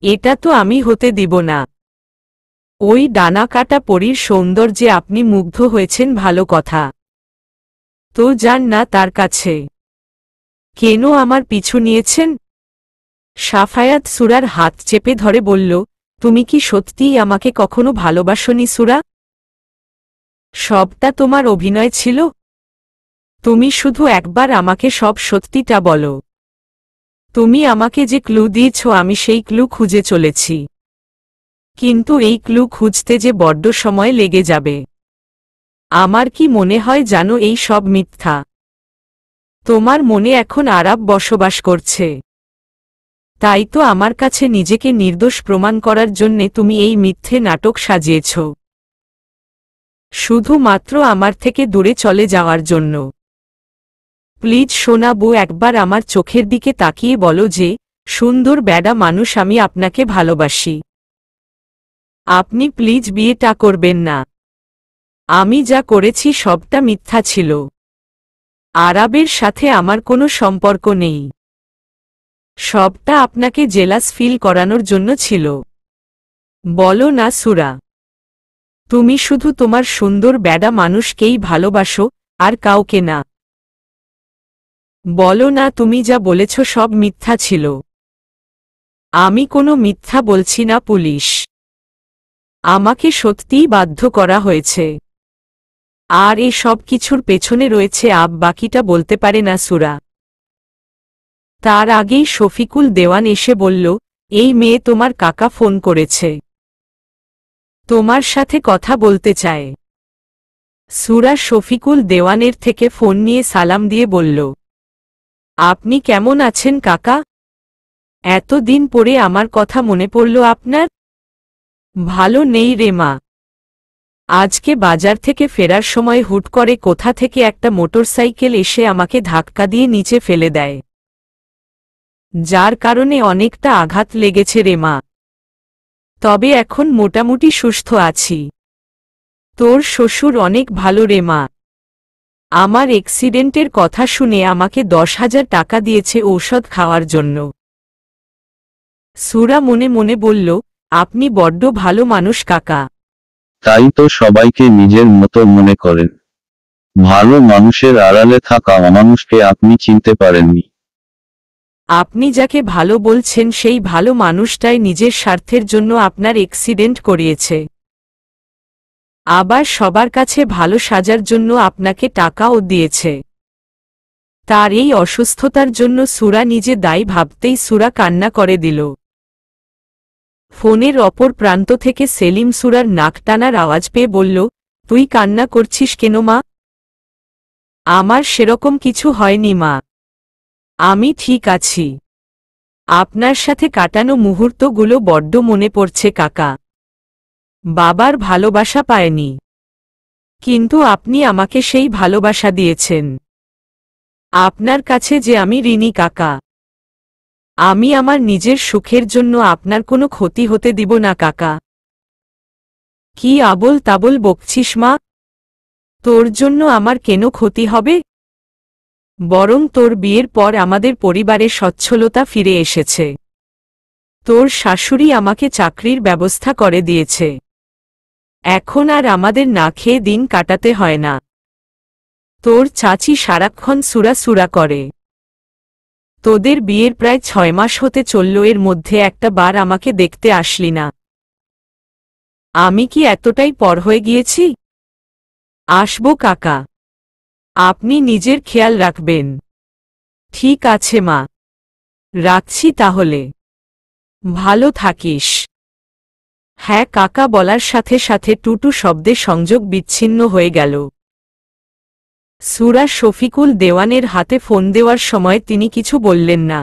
এটা তো আমি হতে দিব না। ওই ডানা কাটা পরীর সৌন্দর্যে আপনি মুগ্ধ হয়েছেন ভালো কথা, তো যান না তার কাছে। কেন আমার পিছু নিয়েছেন? সাফায়াত সুরার হাত চেপে ধরে বলল, তুমি কি সত্যিই আমাকে কখনো ভালোবাসোনি সুরা? সবটা তোমার অভিনয় ছিল? তুমি শুধু একবার আমাকে সব সত্যিটা বলো। তুমি আমাকে যে ক্লু দিয়েছ আমি সেই ক্লু খুঁজে চলেছি, কিন্তু এই ক্লু খুঁজতে যে বড্ড সময় লেগে যাবে। আমার কি মনে হয় জানো, এই সব মিথ্যা। তোমার মনে এখন আরাব বসবাস করছে, তাই তো আমার কাছে নিজেকে নির্দোষ প্রমাণ করার জন্যে তুমি এই মিথ্যে নাটক সাজিয়েছ, শুধুমাত্র আমার থেকে দূরে চলে যাওয়ার জন্য। প্লিজ সোনা বউ, একবার আমার চোখের দিকে তাকিয়ে বলো যে, সুন্দর বেডা মানুষ, আমি আপনাকে ভালোবাসি। আপনি প্লিজ বিয়েটা করবেন না। আমি যা করেছি সবটা মিথ্যা ছিল। আরাবের সাথে আমার কোনো সম্পর্ক নেই। সবটা আপনাকে জেলাস ফিল করানোর জন্য ছিল। বলো না সুরা, তুমি শুধু তোমার সুন্দর বেডা মানুষকেই ভালোবাসো, আর কাউকে না। বলো না তুমি যা বলেছ সব মিথ্যা ছিল। আমি কোনো মিথ্যা বলছি না পুলিশ, আমাকে সত্যিই বাধ্য করা হয়েছে। আর এ সব কিছুর পেছনে রয়েছে বাকিটা বলতে পারে না সুরা। তার আগেই শফিকুল দেওয়ান এসে বলল, এই মেয়ে তোমার কাকা ফোন করেছে, তোমার সাথে কথা বলতে চায়। সুরা শফিকুল দেওয়ানের থেকে ফোন নিয়ে সালাম দিয়ে বলল, আপনি কেমন আছেন কাকা? এতদিন পরে আমার কথা মনে পড়ল আপনার? ভালো নেই রে মা। আজকে বাজার থেকে ফেরার সময় হুট করে কোথা থেকে একটা মোটরসাইকেল এসে আমাকে ধাক্কা দিয়ে নিচে ফেলে দেয়, যার কারণে অনেকটা আঘাত লেগেছে রে মা। তবে এখন মোটামুটি সুস্থ আছি। তোর শ্বশুর অনেক ভালো রে মা। আমার অ্যাক্সিডেন্টের কথা শুনে আমাকে 10,000 টাকা দিয়েছে ঔষধ খাওয়ার জন্য। সুরা মনে মনে বলল, আপনি বড্ড ভালো মানুষ কাকা। তাই তো সবাইকে নিজের মতো মনে করেন। ভালো মানুষের আড়ালে থাকা অমানুষকে আপনি চিনতে পারেননি। আপনি যাকে ভালো বলছেন সেই ভালো মানুষটাই নিজের স্বার্থের জন্য আপনার অ্যাক্সিডেন্ট করিয়েছে, আবার সবার কাছে ভালো সাজার জন্য আপনাকে টাকাও দিয়েছে। তার এই অসুস্থতার জন্য সুরা নিজে দায়ী ভাবতেই সুরা কান্না করে দিল। ফোনের অপর প্রান্ত থেকে সেলিম সুরার নাক টানার আওয়াজ পেয়ে বলল, তুই কান্না করছিস কেন মা? আমার সেরকম কিছু হয়নি মা, আমি ঠিক আছি। আপনার সাথে কাটানো মুহূর্তগুলো বড্ড মনে পড়ছে কাকা। বাবার ভালোবাসা পায়নি, কিন্তু আপনি আমাকে সেই ভালোবাসা দিয়েছেন। আপনার কাছে যে আমি ঋণী কাকা। আমি আমার নিজের সুখের জন্য আপনার কোনো ক্ষতি হতে দিব না কাকা। কি আবোল তাবোল বকছিস মা? তোর জন্য আমার কেন ক্ষতি হবে? বরং তোর বিয়ের পর আমাদের পরিবারে সচ্ছলতা ফিরে এসেছে। তোর শাশুড়ি আমাকে চাকরির ব্যবস্থা করে দিয়েছে। এখন আর আমাদের না খেয়ে দিন কাটাতে হয় না। তোর চাচি সারাক্ষণ সুরা সুরা করে। তোদের বিয়ের প্রায় 6 মাস হতে চলল, এর মধ্যে একটা বার আমাকে দেখতে আসলি না। আমি কি এতটাই পর হয়ে গিয়েছি? আসবো কাকা, আপনি নিজের খেয়াল রাখবেন। ঠিক আছে মা, রাখছি তাহলে। ভালো থাকিস। হ্যাঁ কাকা বলার সাথে সাথে টুটু শব্দে সংযোগ বিচ্ছিন্ন হয়ে গেল। সুরা শফিকুল দেওয়ানের হাতে ফোন দেওয়ার সময় তিনি কিছু বললেন না,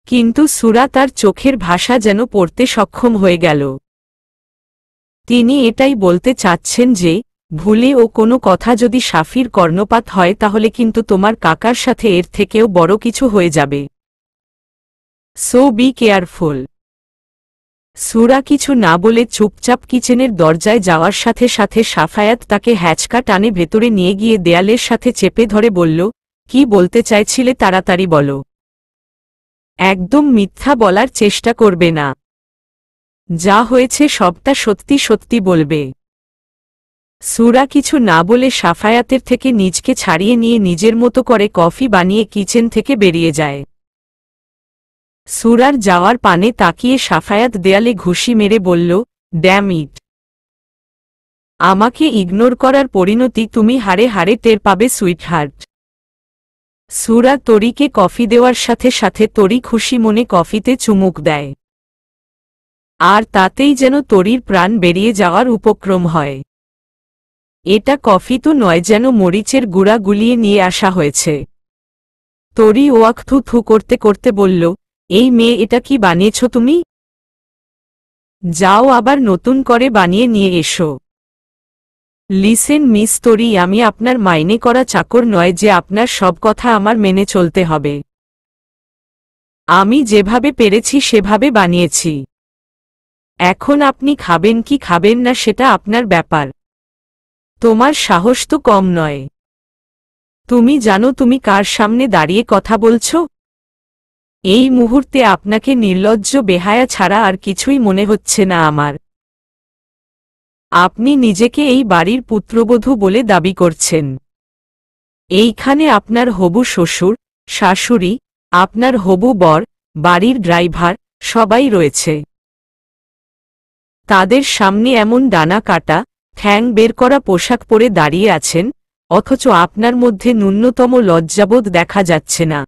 কিন্তু সুরা তার চোখের ভাষা যেন পড়তে সক্ষম হয়ে গেল। তিনি এটাই বলতে চাচ্ছেন যে, ভুলে ও কোনো কথা যদি শাফির কর্ণপাত হয় তাহলে কিন্তু তোমার কাকার সাথে এর থেকেও বড় কিছু হয়ে যাবে। So be careful. সুরা কিছু না বলে চুপচাপ কিচেনের দরজায় যাওয়ার সাথে সাথে সাফায়াত তাকে হ্যাচকা টানে ভেতরে নিয়ে গিয়ে দেয়ালের সাথে চেপে ধরে বলল, কি বলতে চাইছিলে তাড়াতাড়ি বলো। একদম মিথ্যা বলার চেষ্টা করবে না। যা হয়েছে সবটা সত্যি সত্যি বলবে। সুরা কিছু না বলে সাফায়াতের থেকে নিজকে ছাড়িয়ে নিয়ে নিজের মতো করে কফি বানিয়ে কিচেন থেকে বেরিয়ে যায়। সুরার যাওয়ার পানে তাকিয়ে সাফায়াত দেয়ালে ঘুষি মেরে বলল, ড্যাম ইট। আমাকে ইগনোর করার পরিণতি তুমি হারে হারে টের পাবে সুইটহার্ট। সুরা তরিকে কফি দেওয়ার সাথে সাথে তরি খুশি মনে কফিতে চুমুক দেয়, আর তাতেই যেন তরির প্রাণ বেরিয়ে যাওয়ার উপক্রম হয়। এটা কফি তো নয়, যেন মরিচের গুঁড়া গুলিয়ে নিয়ে আসা হয়েছে। তরি ওয়াক থু থু করতে করতে বলল, এই মেয়ে, এটা কি বানিয়েছ তুমি? যাও আবার নতুন করে বানিয়ে নিয়ে এসো। লিসেন মিস তরি, আমি আপনার মাইনে করা চাকর নয় যে আপনার সব কথা আমার মেনে চলতে হবে। আমি যেভাবে পেরেছি সেভাবে বানিয়েছি। এখন আপনি খাবেন কি খাবেন না সেটা আপনার ব্যাপার। তোমার সাহস তো কম নয়। তুমি জানো তুমি কার সামনে দাঁড়িয়ে কথা বলছো? এই মুহূর্তে আপনাকে নির্লজ্জ বেহায়া ছাড়া আর কিছুই মনে হচ্ছে না আমার। আপনি নিজেকে এই বাড়ির পুত্রবধূ বলে দাবি করছেন। এইখানে আপনার হবু শ্বশুর, শাশুড়ি, আপনার হবু বর, বাড়ির ড্রাইভার সবাই রয়েছে। তাদের সামনে এমন ডানা কাটা, ঠ্যাং বের করা পোশাক পরে দাঁড়িয়ে আছেন, অথচ আপনার মধ্যে ন্যূনতম লজ্জাবোধ দেখা যাচ্ছে না।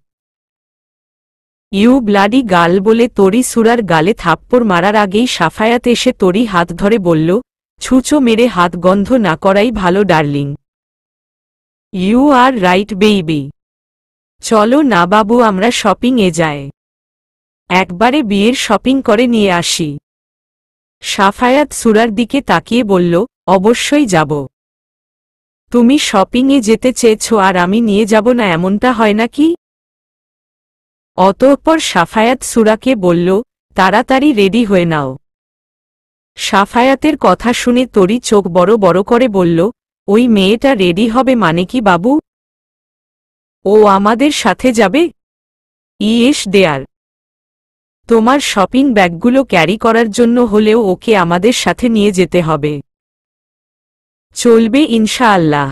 ইউ ব্লাডি গাল বলে তরি সুরার গালে থাপ্পড় মারার আগেই সাফায়াত এসে তরি হাত ধরে বলল, ছুঁচো মেরে হাত গন্ধ না করাই ভালো darling. You are right baby. চলো না বাবু, আমরা শপিং এ যাই। একবারে বিয়ের শপিং করে নিয়ে আসি। সাফায়াত সুরার দিকে তাকিয়ে বলল, অবশ্যই যাব। তুমি শপিং এ যেতে চেয়েছ আর আমি নিয়ে যাব না, এমনটা হয় নাকি? অতঃপর সাফায়াত সুরাকে বলল, তাড়াতাড়ি রেডি হয়ে নাও। সাফায়াতের কথা শুনে তরি চোখ বড় বড় করে বলল, ওই মেয়েটা রেডি হবে মানে কি বাবু? ও আমাদের সাথে যাবে? Yes there. তোমার শপিং ব্যাগগুলো ক্যারি করার জন্য হলেও ওকে আমাদের সাথে নিয়ে যেতে হবে। চলবে ইনশাআল্লাহ।